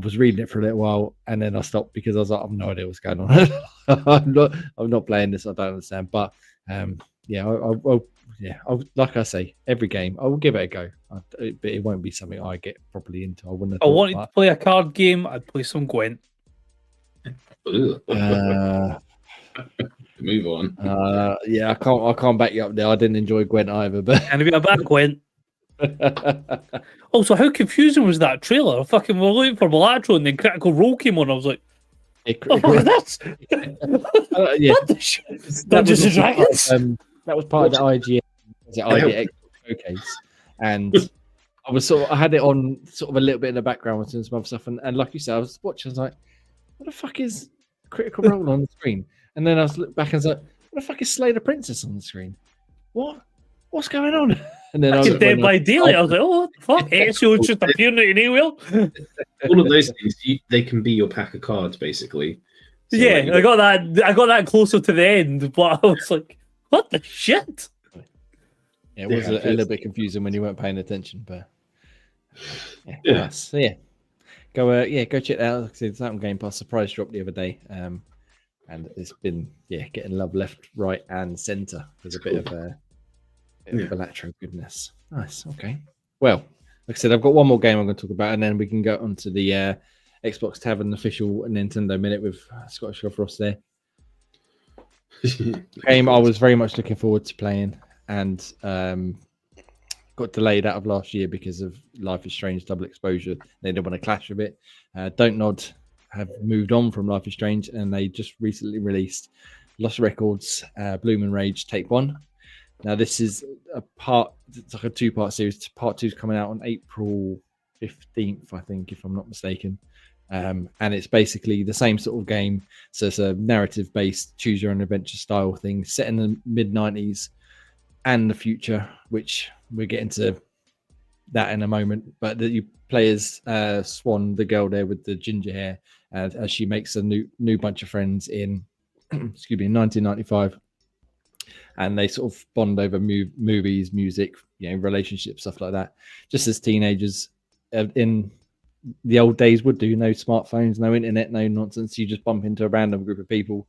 was reading it for a little while, and then I stopped because I was like, I've no idea what's going on. I'm not playing this. I don't understand. But I'll, like I say, every game I will give it a go, but it won't be something I get properly into. I wouldn't. I wanted to play a card game. I'd play some Gwent. Move on. I can't back you up there. I didn't enjoy Gwent either, but and if you're back Gwent. Also, how confusing was that trailer? We're looking for Balatro, and then Critical Role came on. I was like, "What is this? What the shit? Dungeons and Dragons." That was part of the IGN showcase, and I had it on sort of a little bit in the background with some other stuff, and like you said, I was watching. I was like, "What the fuck is Critical Role on the screen?" And then I was looked back and was like, "What the fuck is Slay the Princess on the screen? What's going on?" And then I was Dead by Daylight. I was like, "Oh, what the fuck?" Ezio just appearing out of nowhere. All of those things, they can be your pack of cards, basically. So, I got that closer to the end, but I was like, "What the shit?" Yeah, it was a little bit confusing when you weren't paying attention, but go check it out. It's out on Game Pass. Surprise drop the other day, and it's been getting love left, right, and centre. There's a bit of Balatro goodness. Nice. Okay. Well, like I said, I've got one more game I'm going to talk about, and then we can go on to the Xbox Tavern official Nintendo Minute with Scottish Golf Ross there. Game I was very much looking forward to playing, and got delayed out of last year because of Life is Strange double exposure. They didn't want to clash with it. Don't Nod have moved on from Life is Strange, and they just recently released Lost Records, Bloom and Rage Take 1. Now this is it's like a 2-part series. Part 2 is coming out on April 15th, I think, if I'm not mistaken. And it's basically the same sort of game. So it's a narrative based choose your own adventure style thing set in the mid-90s and the future, which we'll get into that in a moment. But you play as Swan, the girl there with the ginger hair, as she makes a new bunch of friends in 1995, and they sort of bond over movies, music, relationships, stuff like that, just as teenagers in the old days would do. No smartphones, no internet, no nonsense. You just bump into a random group of people.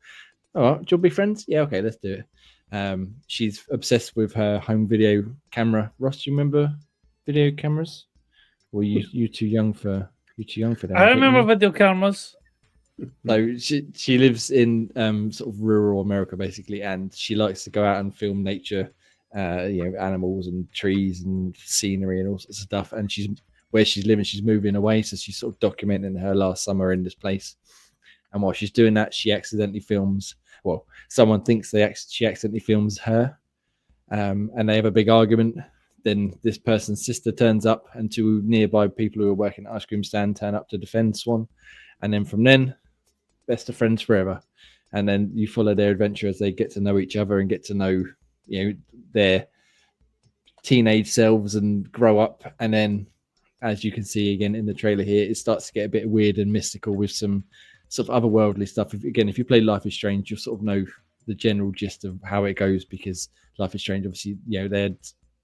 All right, do you want to be friends? Yeah, okay, let's do it. She's obsessed with her home video camera. Ross, do you remember video cameras? Or you too young for that? I remember video cameras. So she lives in sort of rural America basically, and she likes to go out and film nature, animals and trees and scenery and all sorts of stuff. And where she's living, she's moving away, so she's sort of documenting her last summer in this place. And while she's doing that, she accidentally films. Well, someone thinks she accidentally films her, and they have a big argument. Then this person's sister turns up, and 2 nearby people who are working at ice cream stand turn up to defend Swan. And then from then, best of friends forever. And then you follow their adventure as they get to know each other and get to know, their teenage selves and grow up. And then, as you can see again in the trailer here, it starts to get a bit weird and mystical with some sort of otherworldly stuff. If you play Life is Strange, you'll sort of know the general gist of how it goes, because Life is Strange, obviously,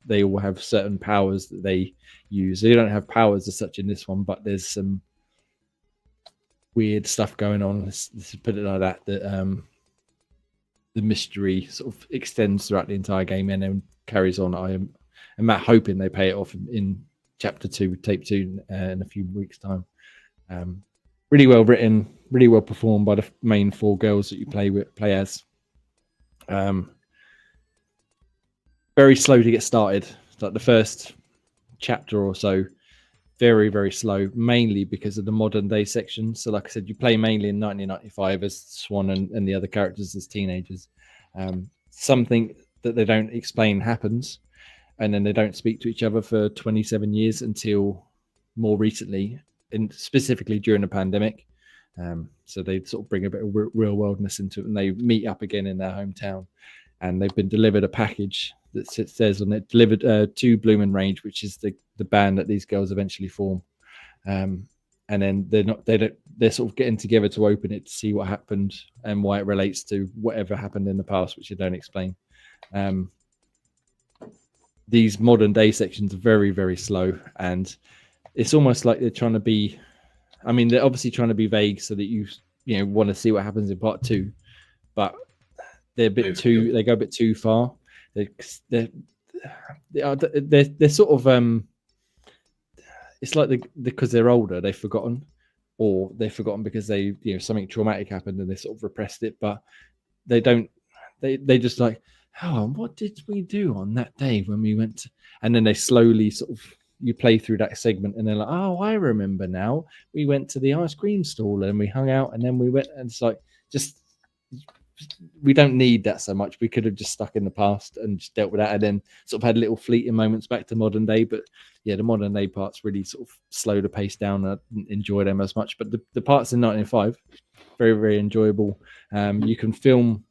they all have certain powers that they use. They don't have powers as such in this one, but there's some weird stuff going on. Let's put it like that. That the mystery sort of extends throughout the entire game and then carries on. I'm hoping they pay it off in Chapter 2, Tape 2, in a few weeks' time. Really well written, really well performed by the main 4 girls that you play as. Very slow to get started. It's like the first chapter or so, very, very slow, mainly because of the modern day section. So like I said, you play mainly in 1995 as Swan and the other characters as teenagers. Something that they don't explain happens, and then they don't speak to each other for 27 years until more recently, and specifically during the pandemic. So they sort of bring a bit of real worldness into it, and they meet up again in their hometown, and they've been delivered a package that says on it, delivered to Bloom and Rage, which is the band that these girls eventually form. And then they're sort of getting together to open it to see what happened and why it relates to whatever happened in the past, which they don't explain. These modern day sections are very, very slow, and it's almost like they're trying to be, they're obviously trying to be vague so that you want to see what happens in part 2, but they go a bit too far. They're sort of it's like because they're older, they've forgotten, or they've forgotten because they something traumatic happened and they sort of repressed it. But they just like, oh, what did we do on that day when we went to... And then they slowly sort of, you play through that segment and they're like, oh, I remember now, we went to the ice cream stall and we hung out, and then we went, and it's like, just, we don't need that so much. We could have just stuck in the past and just dealt with that, and then sort of had little fleeting moments back to modern day. But yeah, the modern day parts really sort of slow the pace down. I didn't enjoy them as much, but the parts in 1995, very, very enjoyable. You can film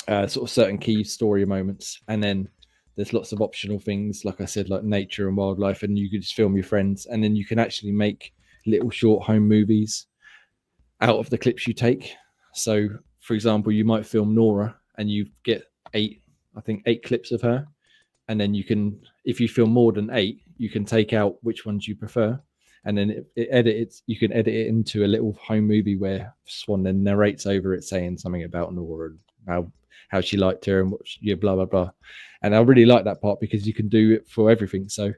sort of certain key story moments, and then there's lots of optional things, like I said, like nature and wildlife, and you can just film your friends, and then you can actually make little short home movies out of the clips you take. So, for example, you might film Nora, and you get 8 clips of her, and then you can, if you film more than 8, you can take out which ones you prefer, and then you can edit it into a little home movie where Swan then narrates over it, saying something about Nora and how she liked her and what blah blah blah. And I really like that part because you can do it for everything. So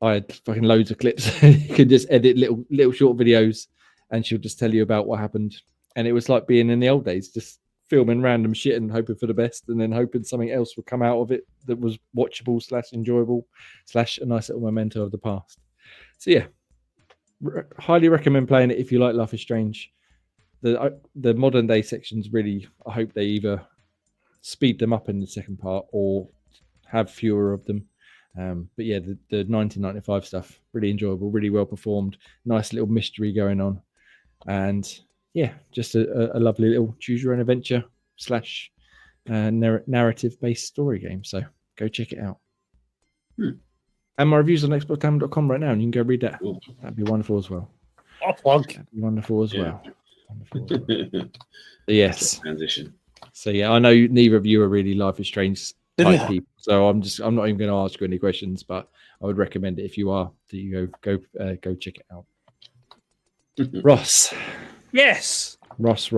I had fucking loads of clips. You could just edit little short videos, and she'll just tell you about what happened. And it was like being in the old days, just filming random shit and hoping for the best, and then hoping something else would come out of it that was watchable / enjoyable / a nice little memento of the past. So yeah, highly recommend playing it if you like Life is Strange. The modern day sections really, I hope they either speed them up in the second part or have fewer of them. But yeah, the 1995 stuff, really enjoyable, really well performed, nice little mystery going on, and yeah, just a lovely little choose your own adventure / narrative based story game. So go check it out. And my reviews on xboxtavern.com right now, and you can go read that. Cool. That'd be wonderful as well. I'll plug. That'd be wonderful as well. Wonderful as well. Yes. Transition. So yeah, I know neither of you are really Life is Strange type people, so I'm not even going to ask you any questions, but I would recommend it if you are, that you go check it out. Ross. Yes. Ross.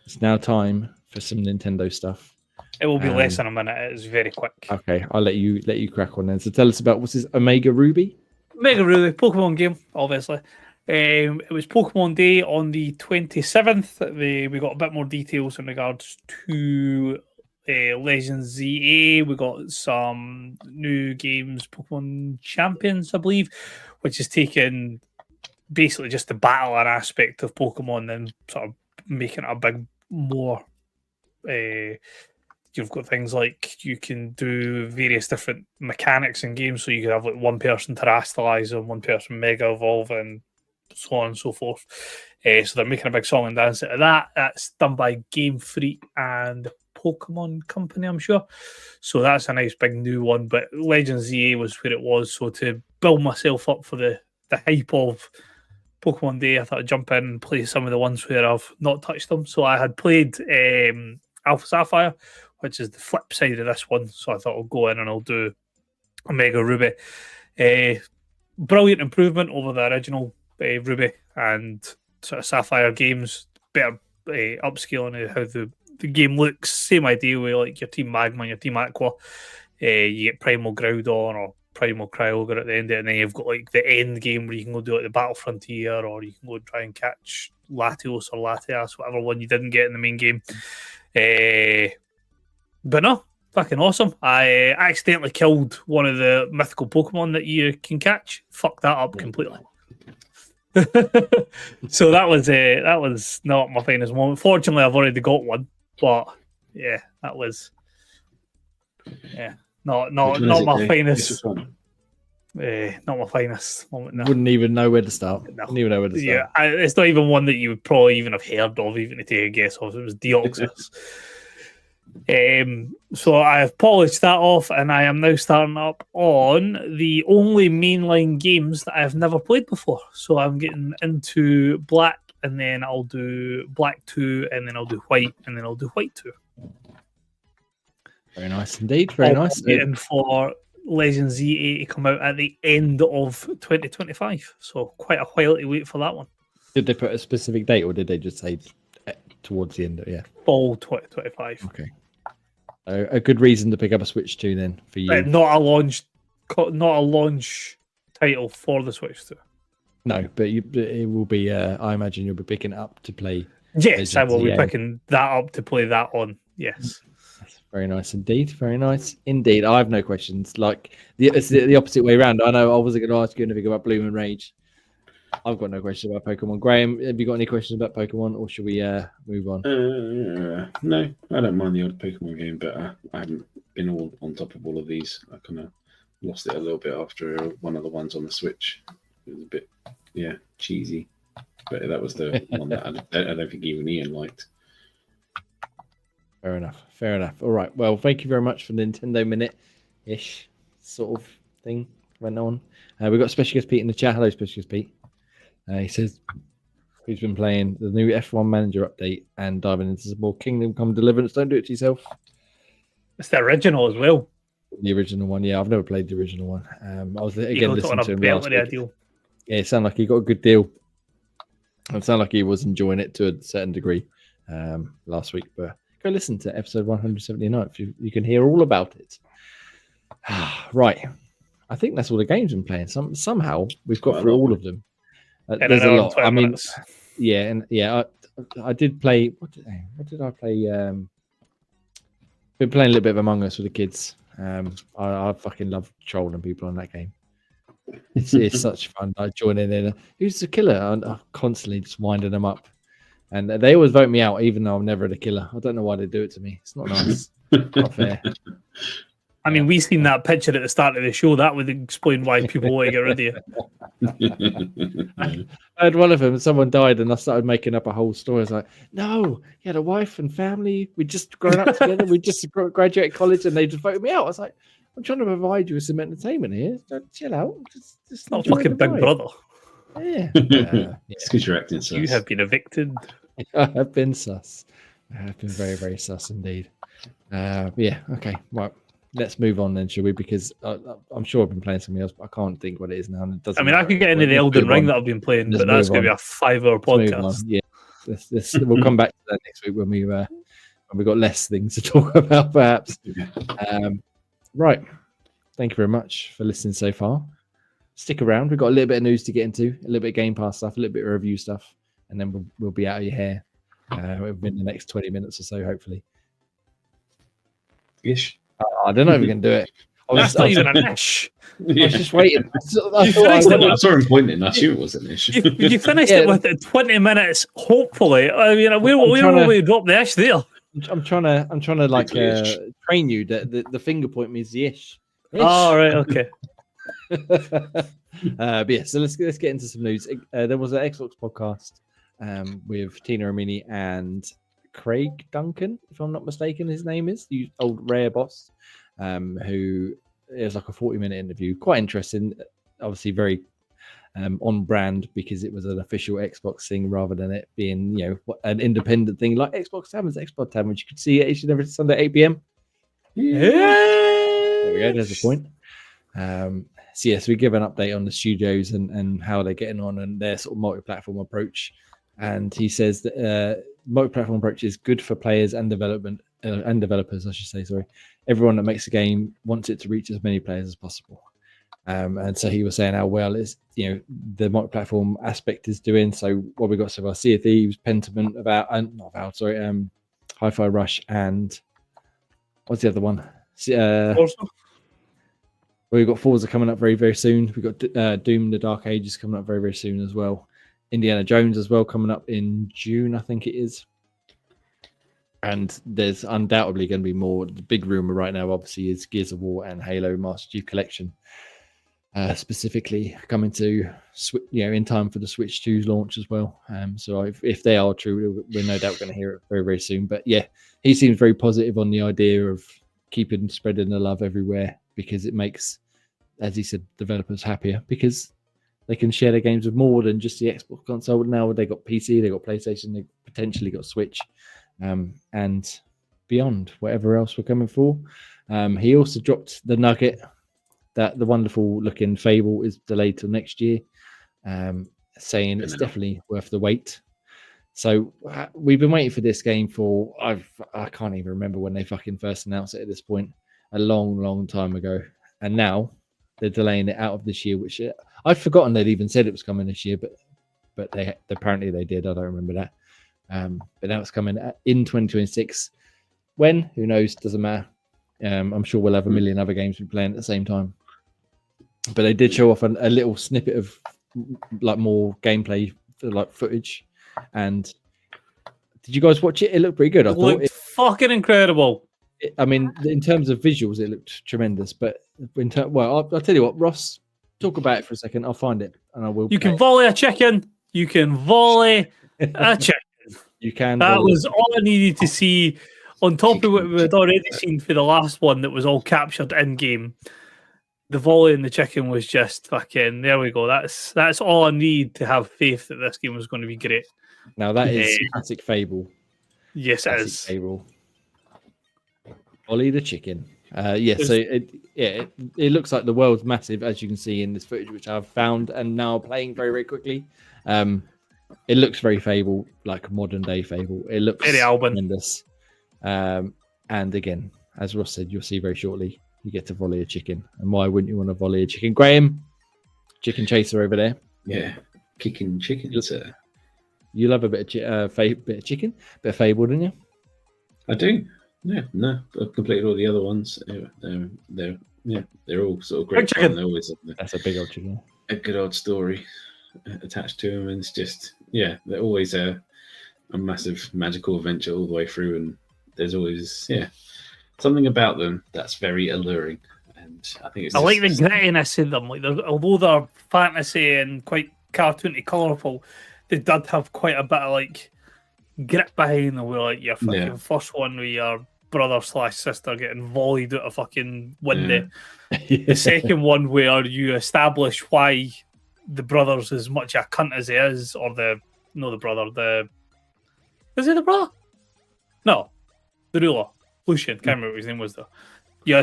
It's now time for some Nintendo stuff. It will be less than a minute. It's very quick. Okay, I'll let you crack on then. So tell us about, what's this, Omega Ruby? Omega Ruby, Pokemon game, obviously. It was Pokemon Day on the 27th. We got a bit more details in regards to Legends ZA. We got some new games, Pokemon Champions, I believe, which is taking basically just the battling aspect of Pokemon and sort of making it a big more. You've got things like you can do various different mechanics in games, so you could have like one person terrestrialize and one person mega evolve and so on and so forth. So they're making a big song and dance out of that. That's done by Game Freak and Pokemon Company, I'm sure. So that's a nice big new one. But Legends ZA was where it was. So to build myself up for the hype of Pokemon Day, I thought I'd jump in and play some of the ones where I've not touched them. So I had played Alpha Sapphire, which is the flip side of this one. So I thought I'll go in and I'll do Omega Ruby. Brilliant improvement over the original Ruby and sort of Sapphire games. Better upscaling of how the game looks. Same idea with like your Team Magma and your Team Aqua. You get Primal Groudon or Primal Kyogre at the end of it, and then you've got like the end game where you can go do like the Battle Frontier, or you can go try and catch Latios or Latias, whatever one you didn't get in the main game. But no, fucking awesome. I accidentally killed one of the mythical Pokemon that you can catch. Fucked that up completely. So that was not my finest moment. Fortunately, I've already got one, but yeah, that was not my finest. Not my finest moment. No. Wouldn't even know where to start. No. Wouldn't even know where to start. Yeah, it's not even one that you would probably even have heard of, even to take a guess of. It was Deoxys. So I've polished that off, and I am now starting up on the only mainline games that I've never played before. So I'm getting into Black, and then I'll do Black 2, and then I'll do White, and then I'll do White 2. Very nice indeed. Very nice. Waiting for Legends ZA to come out at the end of 2025. So quite a while to wait for that one. Did they put a specific date, or did they just say towards the end? Fall 2025. Okay. A good reason to pick up a Switch 2 then for you. Not a launch title for the Switch 2. No, but it will be. I imagine you'll be picking it up to play. Yes, I will be picking that up to play that on. Yes. That's very nice indeed. Very nice indeed. I have no questions. Like it's the opposite way around. I know I wasn't going to ask you anything about Bloom and Rage. I've got no questions about Pokemon. Graham, have you got any questions about Pokemon, or should we move on? No, I don't mind the odd Pokemon game, but I haven't been all on top of all of these. I kind of lost it a little bit after one of the ones on the Switch. It was a bit, cheesy. But that was the one that I don't think even Ian liked. Fair enough. All right. Well, thank you very much for the Nintendo Minute-ish sort of thing went on. We've got Special Guest Pete in the chat. Hello, Special Guest Pete. He says he's been playing the new F1 Manager update and diving into some more Kingdom Come Deliverance. Don't do it to yourself. It's the original as well. The original one, yeah. I've never played the original one. I was again listening to him last week. Deal. Yeah, it sounded like he got a good deal. It sounded like he was enjoying it to a certain degree last week. But go listen to episode 179 if you can hear all about it. Right. I think that's all the games I'm playing. Somehow we've got Quite a through lot. all of them. In There's an a hour lot. and 20 I mean, minutes. yeah, and yeah, I did play. What did I play? Been playing a little bit of Among Us with the kids. I fucking love trolling people on that game. It's such fun. I join in. Who's the killer? I'm constantly just winding them up, and they always vote me out, even though I'm never the killer. I don't know why they do it to me. It's not nice. Not fair. I mean, we seen that picture at the start of the show. That would explain why people want to get rid of you. I had one of them. Someone died, and I started making up a whole story. I was like, "No, he had a wife and family. We just grown up together. We just graduated college, and they just voted me out." I was like, "I'm trying to provide you with some entertainment here. Don't chill out. Just Not enjoy fucking the Big ride." Brother. Yeah, It's because you're acting sus. You have been evicted. I have been sus. I have been very, very sus indeed. Yeah. Okay. Right. Let's move on then, shall we? Because I'm sure I've been playing something else, but I can't think what it is now. And it doesn't. I mean, I could get into the Elden Ring that I've been playing, but that's going to be a 5-hour podcast. Yeah, we'll come back to that next week when we got less things to talk about, perhaps. Right. Thank you very much for listening so far. Stick around. We've got a little bit of news to get into, a little bit of Game Pass stuff, a little bit of review stuff, and then we'll be out of your hair within the next 20 minutes or so, hopefully. Ish. I don't know if we can do it. That's not even an ish. I was just waiting. I saw him pointing. I knew it was an ish. You finished it with 20 minutes, hopefully. I mean, we will drop the ish there. I'm trying to like train you that the finger point means the ish. Oh, right, okay. But yeah, so let's get into some news. There was an Xbox podcast with Tina Romini and Craig Duncan, if I'm not mistaken, his name is, the old Rare boss, who is like a 40-minute interview. Quite interesting, obviously very on brand, because it was an official Xbox thing rather than it being, an independent thing like Xbox Tavern, which you could see each and every Sunday at 8 p.m. Yeah. There we go, there's the point. So yes, we give an update on the studios and how they're getting on and their sort of multi-platform approach. And he says that multi-platform approach is good for players and developers, I should say. Sorry, everyone that makes a game wants it to reach as many players as possible. And so he was saying how well is the multi-platform aspect is doing. So what we got so far: Sea of Thieves, Pentiment, Hi-Fi Rush, and what's the other one? We've got Forza coming up very, very soon. We've got Doom: The Dark Ages coming up very, very soon as well. Indiana Jones as well coming up in June, I think it is. And there's undoubtedly going to be more. The big rumor right now, obviously, is Gears of War and Halo Master Chief Collection, specifically coming to in time for the Switch 2's launch as well. So if they are true, we're no doubt going to hear it very, very soon. But yeah, he seems very positive on the idea of spreading the love everywhere, because it makes, as he said, developers happier, because they can share their games with more than just the Xbox console. Now they got PC, they got PlayStation, they potentially got Switch, and beyond, whatever else we're coming for. He also dropped the nugget that the wonderful looking Fable is delayed till next year, saying it's definitely worth the wait. So we've been waiting for this game for, I can't even remember when they fucking first announced it at this point, a long, long time ago. And now they're delaying it out of this year, which I'd forgotten they'd even said it was coming this year, but they apparently they did. I don't remember that. But now it's coming in 2026. When? Who knows? Doesn't matter. I'm sure we'll have a million other games we're playing at the same time. But they did show off a little snippet of like more gameplay, like footage. And did you guys watch it? It looked pretty good. I thought it fucking incredible. I mean, in terms of visuals, it looked tremendous. But I'll tell you what, Ross, talk about it for a second. I'll find it and I will. You can volley a chicken. You can volley a chicken. You can. That was all I needed to see. On top of what we had already seen for the last one that was all captured in game, the volley and the chicken was just fucking. There we go. That's all I need to have faith that this game was going to be great. Now that is classic Fable. Yes, classic it is. Fable. Ollie the chicken. So it looks like the world's massive, as you can see in this footage, which I've found and now playing very, very quickly. It looks very Fable, like modern day Fable. It looks very Alban. tremendous. And again, as Ross said, you'll see very shortly, you get to volley a chicken. And why wouldn't you want to volley a chicken? Graham, chicken chaser over there. Yeah, kicking chickens. You love a bit of chicken, bit of Fable, don't you? I do. Yeah, no, I've completed all the other ones. They're all sort of great fun. They always have That's a big old chicken. a good old story attached to them, and it's just they're always a massive magical adventure all the way through, and there's always something about them that's very alluring. And I think I like the grittiness in them. Like, although they're fantasy and quite cartoony, colourful, they did have quite a bit of like grit behind them. Where like your fucking first one with your brother/sister getting volleyed out a fucking window. The second one where you establish why the brother's as much a cunt as he is, or is he the brother? No, the ruler, Lucian. Can't remember what his name was though. You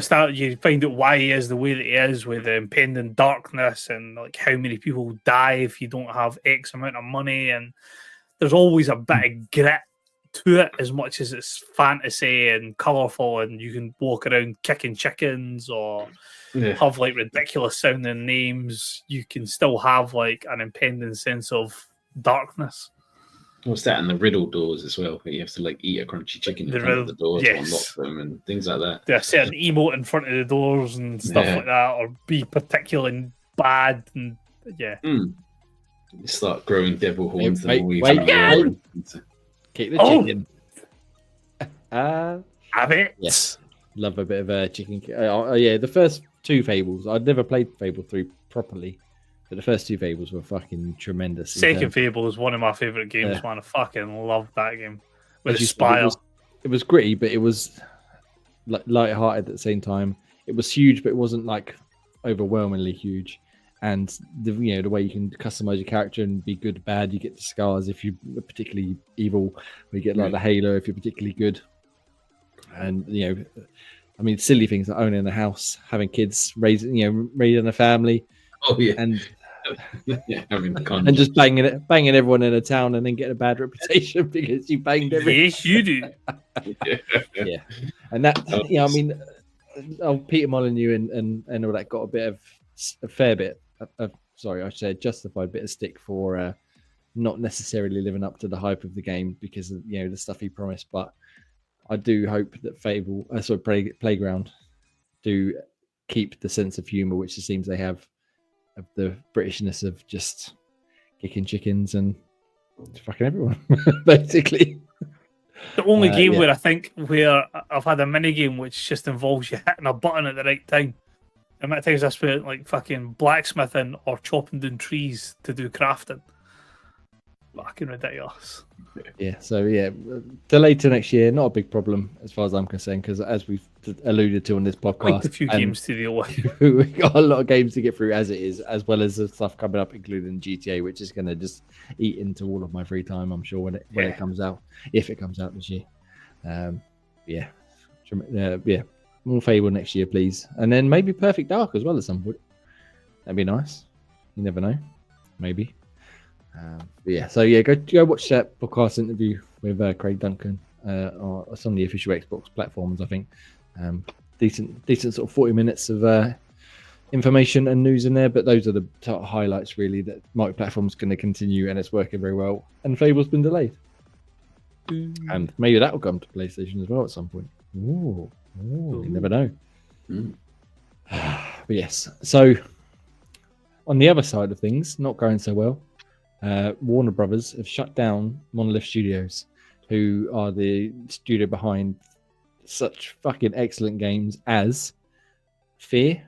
find out why he is the way that he is, with the impending darkness and like how many people die if you don't have X amount of money, and there's always a bit of grit to it, as much as it's fantasy and colourful, and you can walk around kicking chickens or have like ridiculous sounding names. You can still have like an impending sense of darkness. What's that? And the riddle doors as well, where you have to like eat a crunchy chicken in front of the door to unlock them and things like that. There's a certain emote in front of the doors and stuff like that, or be particularly bad, and You start growing devil horns. Keep the chicken. Have it. Yes. Love a bit of a chicken. The first two Fables. I'd never played Fable 3 properly, but the first two Fables were fucking tremendous. Second Fable is one of my favourite games, man. I fucking love that game. With the Spire. It was gritty, but it was like light-hearted at the same time. It was huge, but it wasn't like overwhelmingly huge. And the way you can customize your character and be good, bad, you get the scars if you're particularly evil. You get like the halo if you're particularly good. And silly things like owning a house, having kids, raising a family. Oh yeah, and having the and just banging everyone in a town, and then getting a bad reputation because you banged everyone. Yes, you do. Yeah, and that I'll Peter Molyneux and all that got a fair bit. I said justified bit of stick for not necessarily living up to the hype of the game because of the stuff he promised. But I do hope that Playground do keep the sense of humor, which it seems they have, of the Britishness of just kicking chickens and fucking everyone, basically. The only game where I've had a mini game which just involves you hitting a button at the right time. The amount of times I spent like fucking blacksmithing or chopping down trees to do crafting. Fucking ridiculous. Yeah, so delayed to next year, not a big problem as far as I'm concerned, because as we've alluded to on this podcast, quite a few games to deal with. We've got a lot of games to get through as it is, as well as the stuff coming up, including GTA, which is going to just eat into all of my free time, I'm sure, when it comes out, if it comes out this year. More Fable next year, please. And then maybe Perfect Dark as well at some point. That'd be nice. You never know. Maybe. Go watch that podcast interview with Craig Duncan. It's on the official Xbox platforms, I think. Decent sort of 40 minutes of information and news in there, but those are the highlights really, that multi-platform's going to continue and it's working very well. And Fable's been delayed. And maybe that will come to PlayStation as well at some point. Ooh, you never know. But yes, so on the other side of things, not going so well, Warner Brothers have shut down Monolith Studios, who are the studio behind such fucking excellent games as Fear,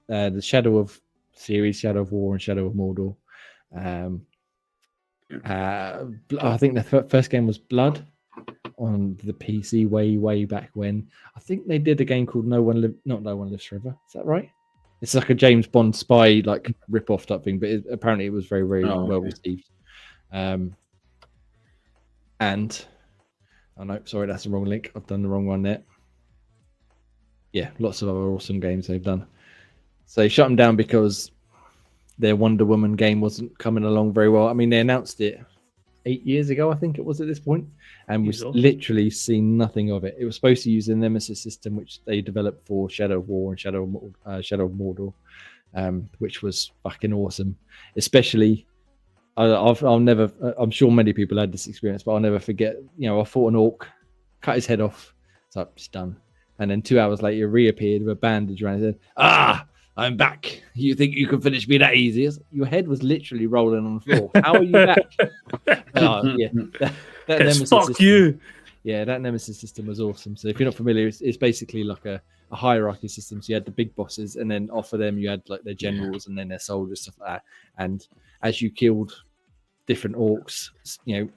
the Shadow of series, Shadow of War and Shadow of Mordor. I think the first game was Blood on the PC way back when. I think they did a game called No One Lives Forever. Is that right? It's like a James Bond spy like rip-off type thing, but apparently it was very well received. And no, sorry, that's the wrong link. I've done the wrong one there. Yeah, lots of other awesome games they've done. So they shut them down because their Wonder Woman game wasn't coming along very well. I mean, they announced it 8 years ago, I think it was at this point, and we've Jesus. literally seen nothing of it. It was supposed to use the Nemesis system, which they developed for Shadow of War and Shadow of Mordor, which was fucking awesome. Especially, I'll never. I'm sure many people had this experience, but I'll never forget. I fought an orc, cut his head off. So it's done. And then 2 hours later, he reappeared with a bandage around his head. I'm back. You think you can finish me that easy? Your head was literally rolling on the floor. How are you back? Yeah. That Nemesis fuck system, you. Yeah, that Nemesis system was awesome. So if you're not familiar, it's basically like a hierarchy system. So you had the big bosses, and then off of them you had like their generals and then their soldiers, stuff like that. And as you killed different orcs, the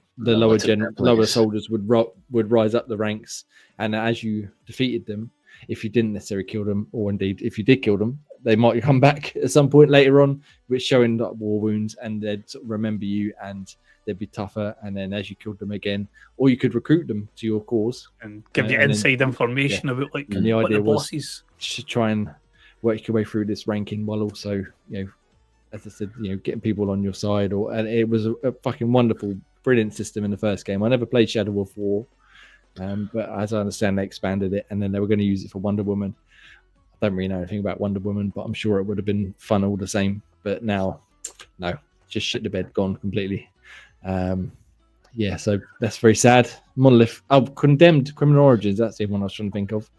lower soldiers would rise up the ranks, and as you defeated them, if you didn't necessarily kill them, or indeed if you did kill them, they might come back at some point later on, which showing like war wounds, and they'd sort of remember you and they'd be tougher. And then as you killed them again, or you could recruit them to your cause and give you inside information about like and the idea the was bosses. to try and work your way through this ranking while also, as I said, getting people on your side. And it was a fucking wonderful, brilliant system in the first game. I never played Shadow of War, but as I understand, they expanded it, and then they were going to use it for Wonder Woman. I don't really know anything about Wonder Woman, but I'm sure it would have been fun all the same. But now, no, just shit the bed, gone completely. So that's very sad. Monolith. Condemned Criminal Origins. That's the one I was trying to think of.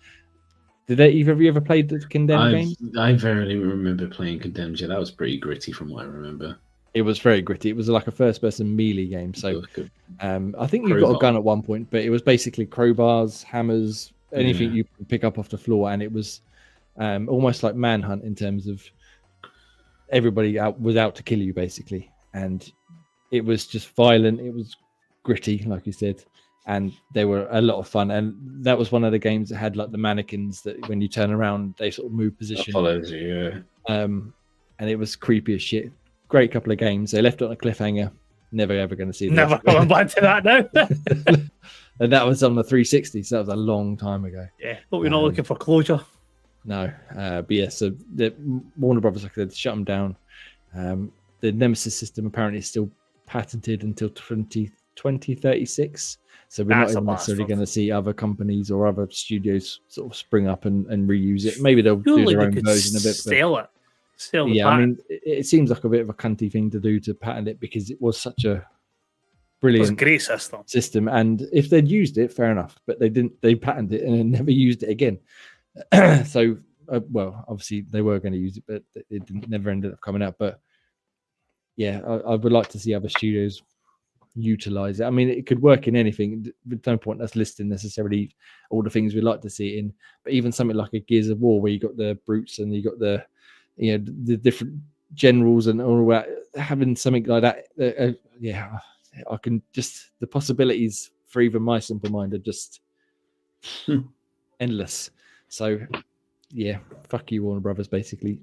Did either of you ever played the Condemned game? I verily remember playing Condemned. Yeah, that was pretty gritty from what I remember. It was very gritty. It was like a first-person melee game. So I think you got a gun at one point, but it was basically crowbars, hammers, anything you could pick up off the floor, and it was almost like Manhunt in terms of everybody was out to kill you, basically. And it was just violent. It was gritty, like you said, and they were a lot of fun. And that was one of the games that had like the mannequins that when you turn around, they sort of move position. That follows you, and it was creepy as shit. Great couple of games. They left it on a cliffhanger. Never ever going to see them. Never coming back to that now. And that was on the 360, so that was a long time ago. Yeah, but we're not looking for closure. No, but yeah, so the Warner Brothers, like I said, shut them down. The Nemesis system apparently is still patented until 2036. So we're not even necessarily going to see other companies or other studios sort of spring up and reuse it. Maybe they'll do their own version of it. Sell it. Yeah, I mean, it seems like a bit of a cunty thing to do to patent it because it was such a brilliant, it was a great system. And if they'd used it, fair enough. But they didn't. They patented it and then never used it again. So, well, obviously they were going to use it, but it never ended up coming out. But yeah, I would like to see other studios utilize it. I mean, it could work in anything. There's no point us listing necessarily all the things we'd like to see it in. But even something like a Gears of War, where you got the brutes and you got the the different generals and all that, having something like that, I can just, the possibilities for even my simple mind are just endless. So yeah, fuck you, Warner Brothers. Basically,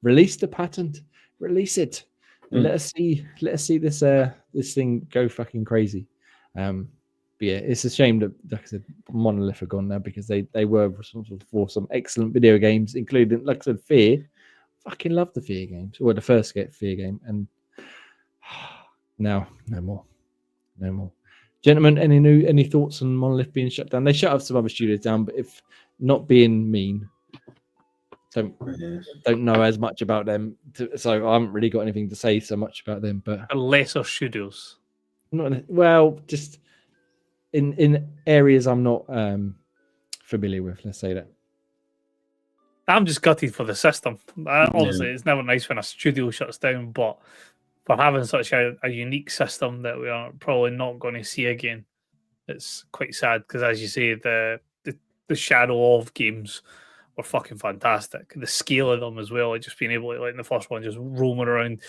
release the patent, release it, and let us see this this thing go fucking crazy. But yeah, it's a shame that, like I said, Monolith are gone now because they were responsible for some excellent video games, including, like I said, Fear. Fucking love the Fear games, or the first Fear game, and now no more. Gentlemen, any thoughts on Monolith being shut down? They shut up some other studios down, but if not being mean, don't know as much about them, so I haven't really got anything to say so much about them. But lesser studios, just in areas I'm not familiar with. Let's say that. I'm just gutted for the system. Obviously, it's never nice when a studio shuts down, but for having such a unique system that we are probably not going to see again, it's quite sad because, as you say, the Shadow of games were fucking fantastic. The scale of them as well, like just being able to, like in the first one, just roaming around.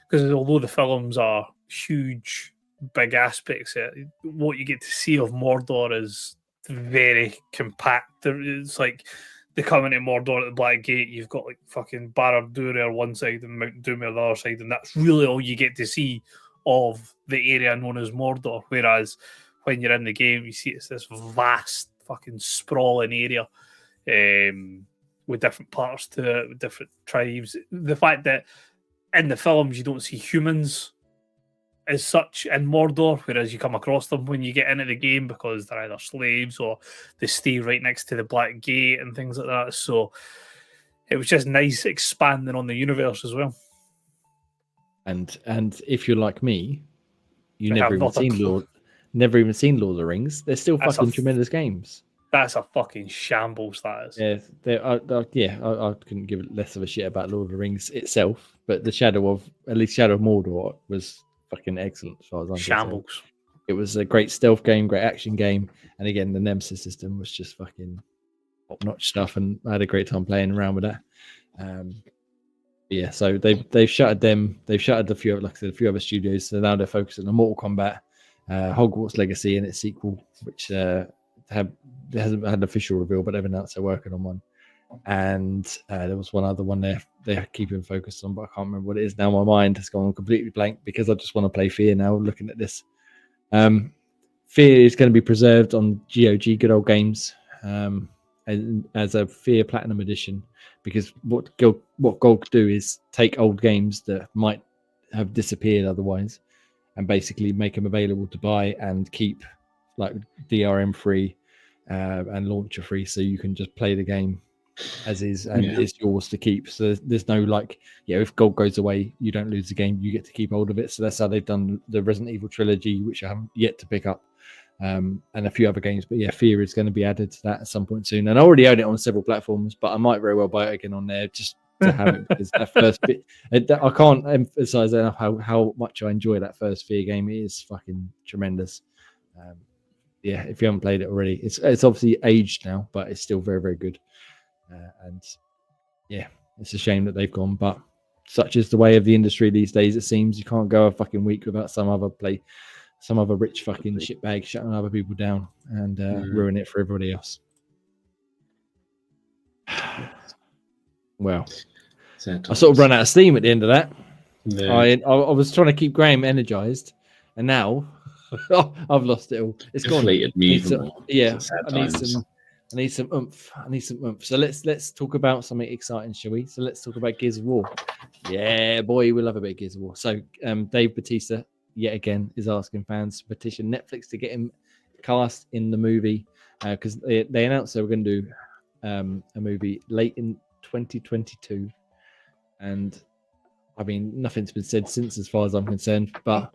Because although the films are huge, big aspects, what you get to see of Mordor is very compact. It's like they come into Mordor at the Black Gate, you've got like fucking Barad-dûr on one side and Mount Doom on the other side, and that's really all you get to see of the area known as Mordor. Whereas when you're in the game, you see it's this vast fucking sprawling area with different parts to it, with different tribes. The fact that in the films you don't see humans as such in Mordor, whereas you come across them when you get into the game because they're either slaves or they stay right next to the Black Gate and things like that. So it was just nice expanding on the universe as well. And if you're like me, you I never have even not a seen clue. Lord of the Rings. They're still That's fucking tremendous games. That's a fucking shambles, that is. Yeah, I couldn't give it less of a shit about Lord of the Rings itself, but Shadow of Mordor was fucking excellent as far as I'm concerned. Shambles. It was a great stealth game, great action game, and again, the Nemesis system was just fucking top-notch stuff, and I had a great time playing around with that. Yeah, so they've shuttered them. They've shuttered a few other studios. So now they're focusing on Mortal Kombat, Hogwarts Legacy, and its sequel, which hasn't had an official reveal, but they've announced they're working on one. And there was one other one they're keeping focused on, but I can't remember what it is now. My mind has gone completely blank because I just want to play Fear now. Looking at this, Fear is going to be preserved on GOG, Good Old Games, as a Fear Platinum Edition. Because what GOG do is take old games that might have disappeared otherwise, and basically make them available to buy and keep, like DRM free and launcher free, so you can just play the game as is, and it's yours to keep. So there's no if GOG goes away, you don't lose the game, you get to keep hold of it. So that's how they've done the Resident Evil trilogy, which I haven't yet to pick up, and a few other games. But Fear is going to be added to that at some point soon, and I already own it on several platforms, but I might very well buy it again on there just to have it, because that first bit, I can't emphasize enough how much I enjoy that first Fear game. It is fucking tremendous. If you haven't played it already, it's obviously aged now, but it's still very, very good. And it's a shame that they've gone, but such is the way of the industry these days. It seems you can't go a fucking week without some other rich fucking shitbag shutting other people down and ruin it for everybody else. Well, I sort of run out of steam at the end of that. Yeah. I was trying to keep Graham energized, and now I've lost it all. It's gone. Me I need some oomph. So let's talk about something exciting, shall we? So let's talk about Gears of War. Yeah, boy, we love a bit of Gears of War. So Dave Bautista, yet again, is asking fans to petition Netflix to get him cast in the movie, because they announced they were going to do a movie late in 2022, and I mean, nothing's been said since, as far as I'm concerned. But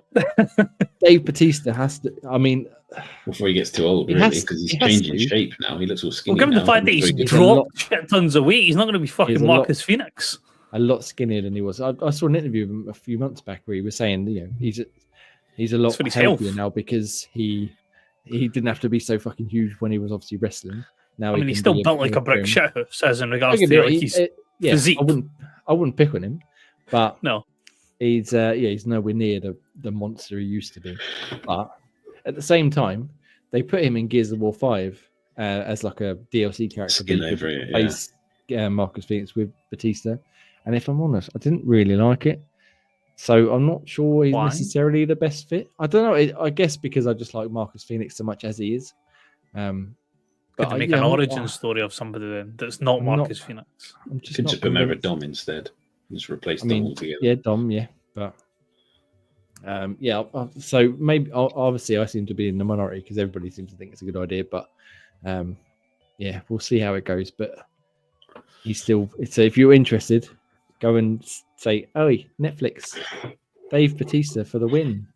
Dave Bautista has to. I mean, before he gets too old, really, because he's changing shape now. He looks all skinny. Well, given the fact that he's dropped shit tons of weight, he's not going to be fucking Marcus Phoenix. A lot skinnier than he was. I saw an interview of him a few months back where he was saying, he's a lot healthier now because he didn't have to be so fucking huge when he was obviously wrestling. Now he's still built like a brick shithouse, as in regards to his physique. I wouldn't pick on him, but no, he's nowhere near the monster he used to be. But at the same time, they put him in Gears of War 5 as like a DLC character. Marcus Phoenix with Bautista, and if I'm honest, I didn't really like it. So I'm not sure he's necessarily the best fit. I don't know. I guess because I just like Marcus Phoenix so much as he is. Could they make an origin story of somebody then that's not Marcus Phoenix? Could just put him over Dom instead. Just replace Dom altogether. Yeah, Dom, yeah. But so maybe obviously I seem to be in the minority because everybody seems to think it's a good idea. But we'll see how it goes. But he's still. So if you're interested, go and say, Netflix, Dave Bautista for the win.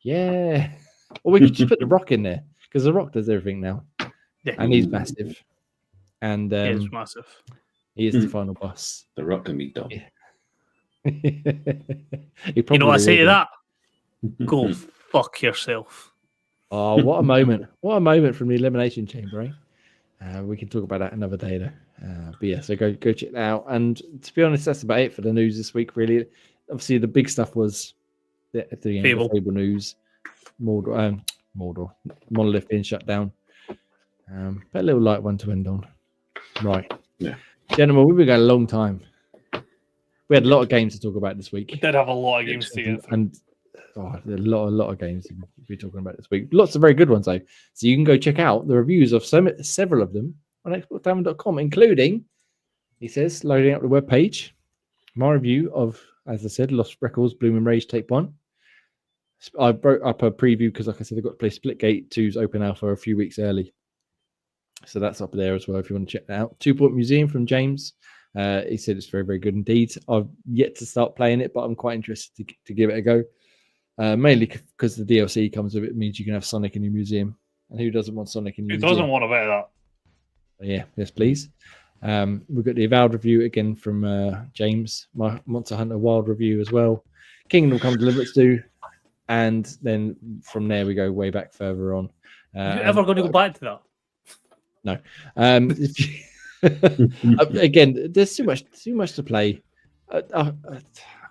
Yeah. Or we could just put The Rock in there because The Rock does everything now. Yeah. And he's massive. And he is massive. He is the final boss. The Rock can be Dom. Yeah. You know what I say to that? Go fuck yourself. Oh, what a moment. What a moment from the Elimination Chamber, eh? We can talk about that another day, though. But yeah, so go check it out. And to be honest, that's about it for the news this week, really. Obviously, the big stuff was the Fable news. Mordor, Monolith being shut down. But a little light one to end on. Right. Yeah. Gentlemen, we've been going a long time. We had a lot of games to talk about this week. We did have a lot of games to get through. And a lot of games to be talking about this week. Lots of very good ones, though. So you can go check out the reviews of several of them on xboxtavern.com, including, he says, loading up the webpage, my review of, as I said, Lost Records Bloom and Rage Tape 1. I broke up a preview because, like I said, I got to play Splitgate 2's open alpha a few weeks early. So that's up there as well if you want to check that out. 2 Point Museum from James. He said it's very, very good indeed. I've yet to start playing it, but I'm quite interested to give it a go. Mainly because the DLC comes with it, means you can have Sonic in your museum. And who doesn't want Sonic in your museum? Who doesn't want a bit of that? Yeah, yes, please. We've got the Avowed review again from James. My Monster Hunter Wild review as well. Kingdom Come Deliverance 2. And then from there we go way back further on. Are you ever going to go back to that? No. Again, there's too much to play. I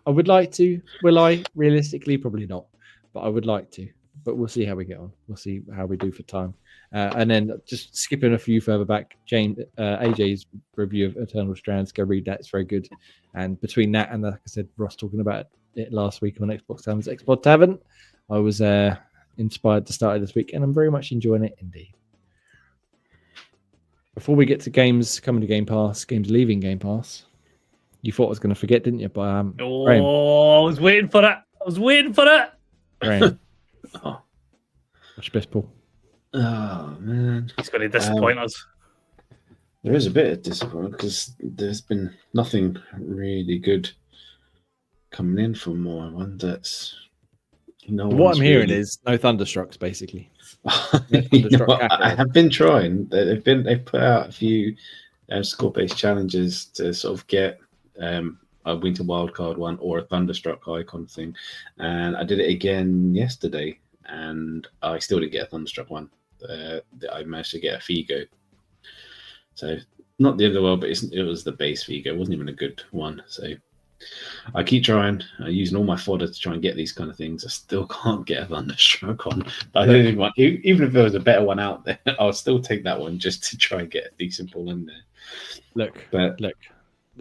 would like to. Will I? Realistically, probably not. But I would like to. But we'll see how we get on. We'll see how we do for time. And then just skipping a few further back, AJ's review of Eternal Strands. Go read that. It's very good. And between that and, like I said, Ross talking about it last week on Xbox Tavern's Xbox Tavern, I was inspired to start it this week, and I'm very much enjoying it indeed. Before we get to games coming to Game Pass, games leaving Game Pass, you thought I was going to forget, didn't you? But Graham. I was waiting for it. Graham. What's your best pull? Oh man, He's going to disappoint us. There is a bit of disappointment because there's been nothing really good coming in from more one. That's what I'm hearing is no Thunderstrucks, basically. I have been trying. They've put out a few score-based challenges to sort of get a Winter Wildcard one or a Thunderstruck icon thing, and I did it again yesterday, and I still didn't get a Thunderstruck one. I managed to get a Figo, so not the end of the world, but it was the base Figo. It wasn't even a good one, so. I keep trying, using all my fodder to try and get these kind of things. I still can't get a Thunderstruck on. I don't even want, even if there was a better one out there, I'll still take that one just to try and get a decent pull in there. Look,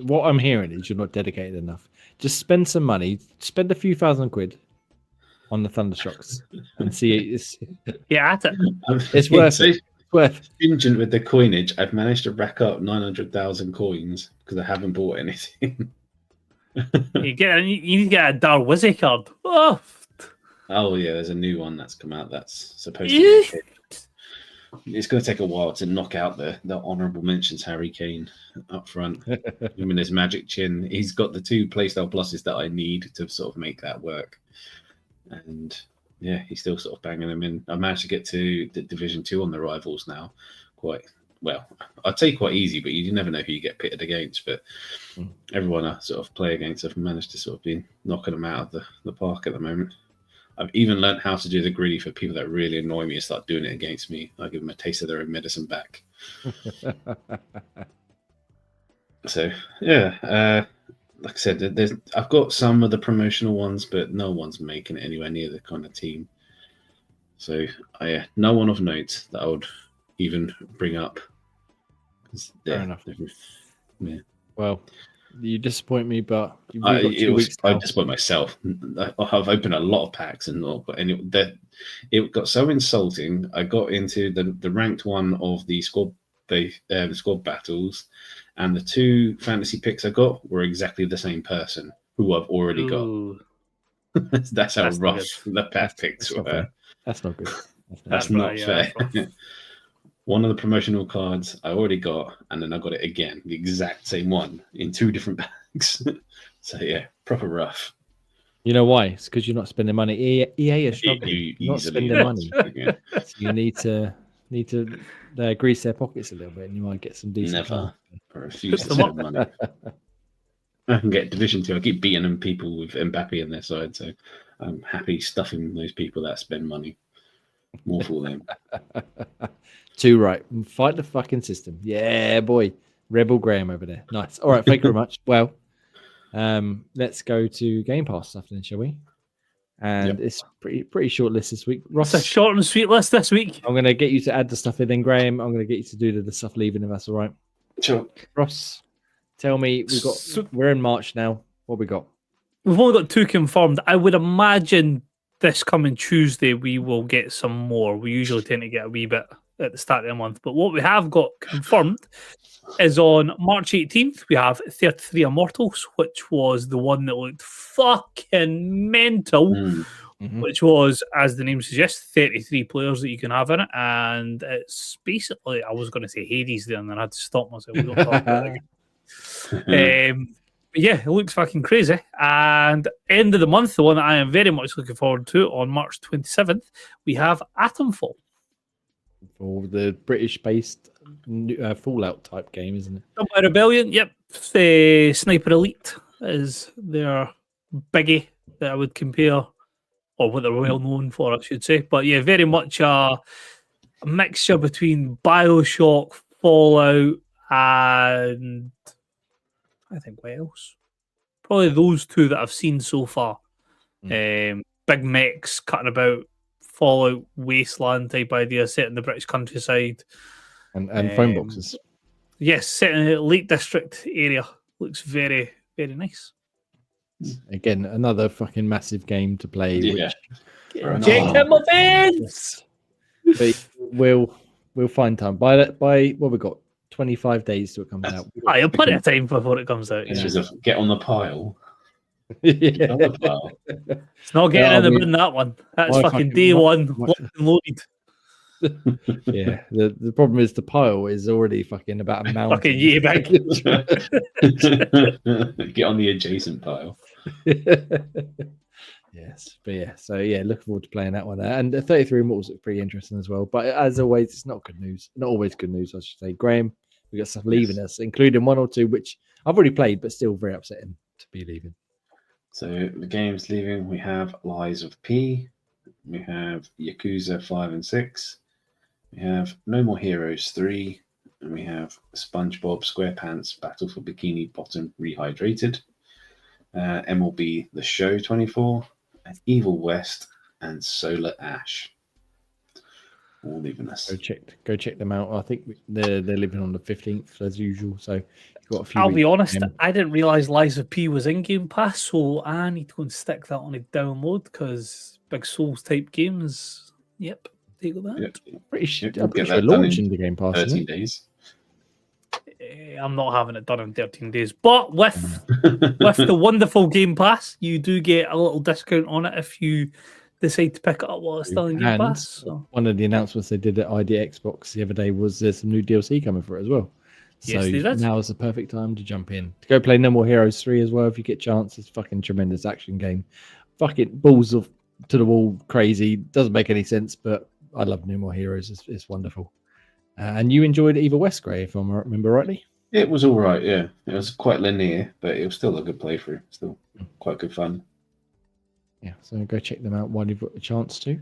what I'm hearing is you're not dedicated enough. Just spend some money, spend a few £1,000 on the Thunderstrucks and see it. It's worth it. Worth stringent with the coinage. I've managed to rack up 900,000 coins because I haven't bought anything. You need to get a Darwizzy card. Oh yeah, there's a new one that's come out that's supposed to be it's going to take a while to knock out the honourable mentions Harry Kane up front. Him and his magic chin. He's got the 2 playstyle pluses that I need to sort of make that work. And yeah, he's still sort of banging them in. I managed to get to the Division 2 on the rivals now. Quite well, I'd say quite easy, but you never know who you get pitted against. But everyone I sort of play against have managed to sort of be knocking them out of the park at the moment. I've even learned how to do the greedy for people that really annoy me and start doing it against me. I give them a taste of their own medicine back. So, yeah, like I said, I've got some of the promotional ones, but no one's making it anywhere near the kind of team. So, no one of note that I would even bring up. Fair enough. Yeah. Well, you disappoint me, but I disappoint myself. I've opened a lot of packs and not got any. It got so insulting. I got into the ranked one of the squad battles, and the 2 fantasy picks I got were exactly the same person who I've already got. That's how rough the pack picks were. That's not good. That's not fair. One of the promotional cards I already got, and then I got it again, the exact same one in 2 different bags. So yeah, proper rough. You know why? It's because you're not spending money. EA is struggling. You're not spending money. So you need to grease their pockets a little bit, and you might get some decent. Never. I refuse to spend money. I can get Division 2. I keep beating them people with Mbappe on their side, so I'm happy stuffing those people that spend money. More for them. Too right. Fight the fucking system. Yeah, boy. Rebel Graham over there. Nice. All right. Thank you very much. Well, let's go to Game Pass stuff then, shall we? And it's pretty short list this week. Ross, it's a short and sweet list this week. I'm going to get you to add the stuff in. Then Graham, I'm going to get you to do the stuff leaving, if that's all right. Sure. Ross, tell me, we're in March now. What we got? We've only got 2 confirmed. I would imagine this coming Tuesday we will get some more. We usually tend to get a wee bit at the start of the month. But what we have got confirmed is on March 18th, we have 33 Immortals, which was the one that looked fucking mental which was, as the name suggests, 33 players that you can have in it, and it's basically, I was going to say Hades there, and then I had to stop myself. We don't talk about it again. But yeah, it looks fucking crazy. And end of the month, the one that I am very much looking forward to, on March 27th, we have Atomfall. For the British-based Fallout type game, isn't it? Done by Rebellion, yep. Sniper Elite is their biggie that I would compare, or what they're well known for, I should say. But yeah, very much a mixture between BioShock, Fallout, and I think what else? Probably those two that I've seen so far. Big mechs cutting about, Fallout wasteland type idea set in the British countryside. And phone boxes. Yes, set in the Lake District area. Looks very, very nice. Again, another fucking massive game to play. Yeah. Jake Hamilton's! But we'll find time. By what we got? 25 days till it comes out. You'll put it a time before it comes out. It's just get on the pile. Yeah. Get on the pile. It's not getting in the bin, that one. That's fucking day one, locked and loaded. Yeah, the problem is the pile is already fucking about a mountain. Fucking yeah, bag. Get on the adjacent pile. Yes, but yeah, so yeah, looking forward to playing that one. And the 33 Immortals look pretty interesting as well. But as always, it's not good news. Not always good news, I should say. Graham, we got stuff leaving us, including one or two which I've already played, but still very upsetting to be leaving. So the games leaving, we have Lies of P, we have Yakuza 5 and 6, we have No More Heroes 3, and we have SpongeBob SquarePants Battle for Bikini Bottom Rehydrated, MLB The Show 24, Evil West, and Solar Ash. All leaving us. Go check them out. I think they're living on the 15th as usual. So you've got a few. I'll be honest, I didn't realize Lies of P was in Game Pass, so I need to go and stick that on a download because big Souls type games. Yep, take that. Yep. Pretty sure Get that launching the Game Pass. 13 days. I'm not having it done in 13 days, but with the wonderful Game Pass, you do get a little discount on it if you decide to pick it up while it's still in Game Pass. So. One of the announcements they did at ID Xbox the other day was there's some new DLC coming for it as well. So yes, now is the perfect time to jump in. To go play No More Heroes 3 as well if you get a chance. It's a fucking tremendous action game. Fucking balls of to the wall crazy. Doesn't make any sense, but I love No More Heroes. It's wonderful. And you enjoyed Evil West, Gray, if I remember rightly? It was all right, yeah. It was quite linear, but it was still a good playthrough. Still quite good fun. Yeah, so go check them out while you've got the chance to.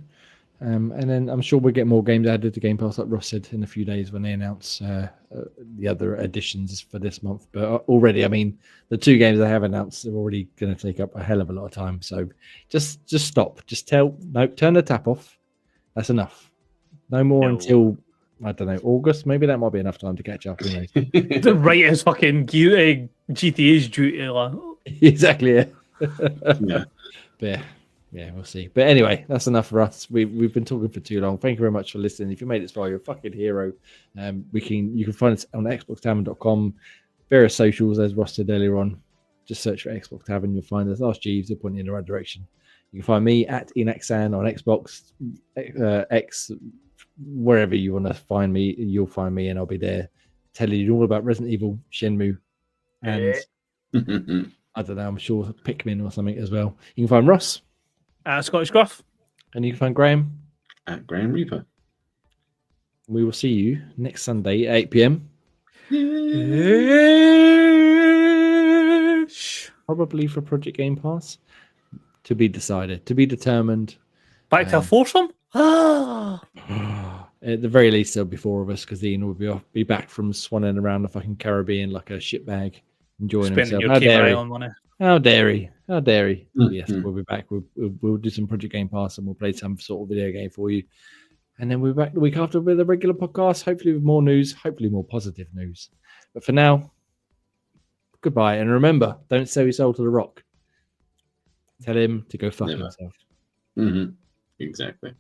And then I'm sure we'll get more games added to Game Pass, like Ross said, in a few days when they announce the other additions for this month. But already, I mean, the two games they have announced are already going to take up a hell of a lot of time. So just stop. Just turn the tap off. That's enough. No more until, I don't know, August. Maybe that might be enough time to catch up. The right is fucking GTA's duty. Like. Exactly, yeah. Yeah. But yeah, we'll see. But anyway, that's enough for us. We've been talking for too long. Thank you very much for listening. If you made it this far, you're a fucking hero. You can find us on xboxtavern.com, various socials, as Ross said earlier on. Just search for Xbox Tavern. You'll find us. Ask Jeeves to point you in the right direction. You can find me at Enaxan on Xbox, X, wherever you want to find me. You'll find me, and I'll be there telling you all about Resident Evil, Shenmue, and I don't know, I'm sure Pikmin or something as well. You can find Ross at Scottish Gruff, and you can find Graham at Graham Reaper. We will see you next Sunday at 8 p.m. Probably for Project Game Pass. To be decided, to be determined. Back to a foursome? At the very least, there'll be four of us because Ian will be back from swanning around the fucking Caribbean like a shitbag, enjoying himself. How dare he? Yes, we'll be back. We'll do some Project Game Pass and we'll play some sort of video game for you. And then we'll be back the week after with a regular podcast, hopefully with more news, hopefully more positive news. But for now, goodbye. And remember, don't sell your soul to the Rock. Tell him to go fuck himself. Mm-hmm. Exactly.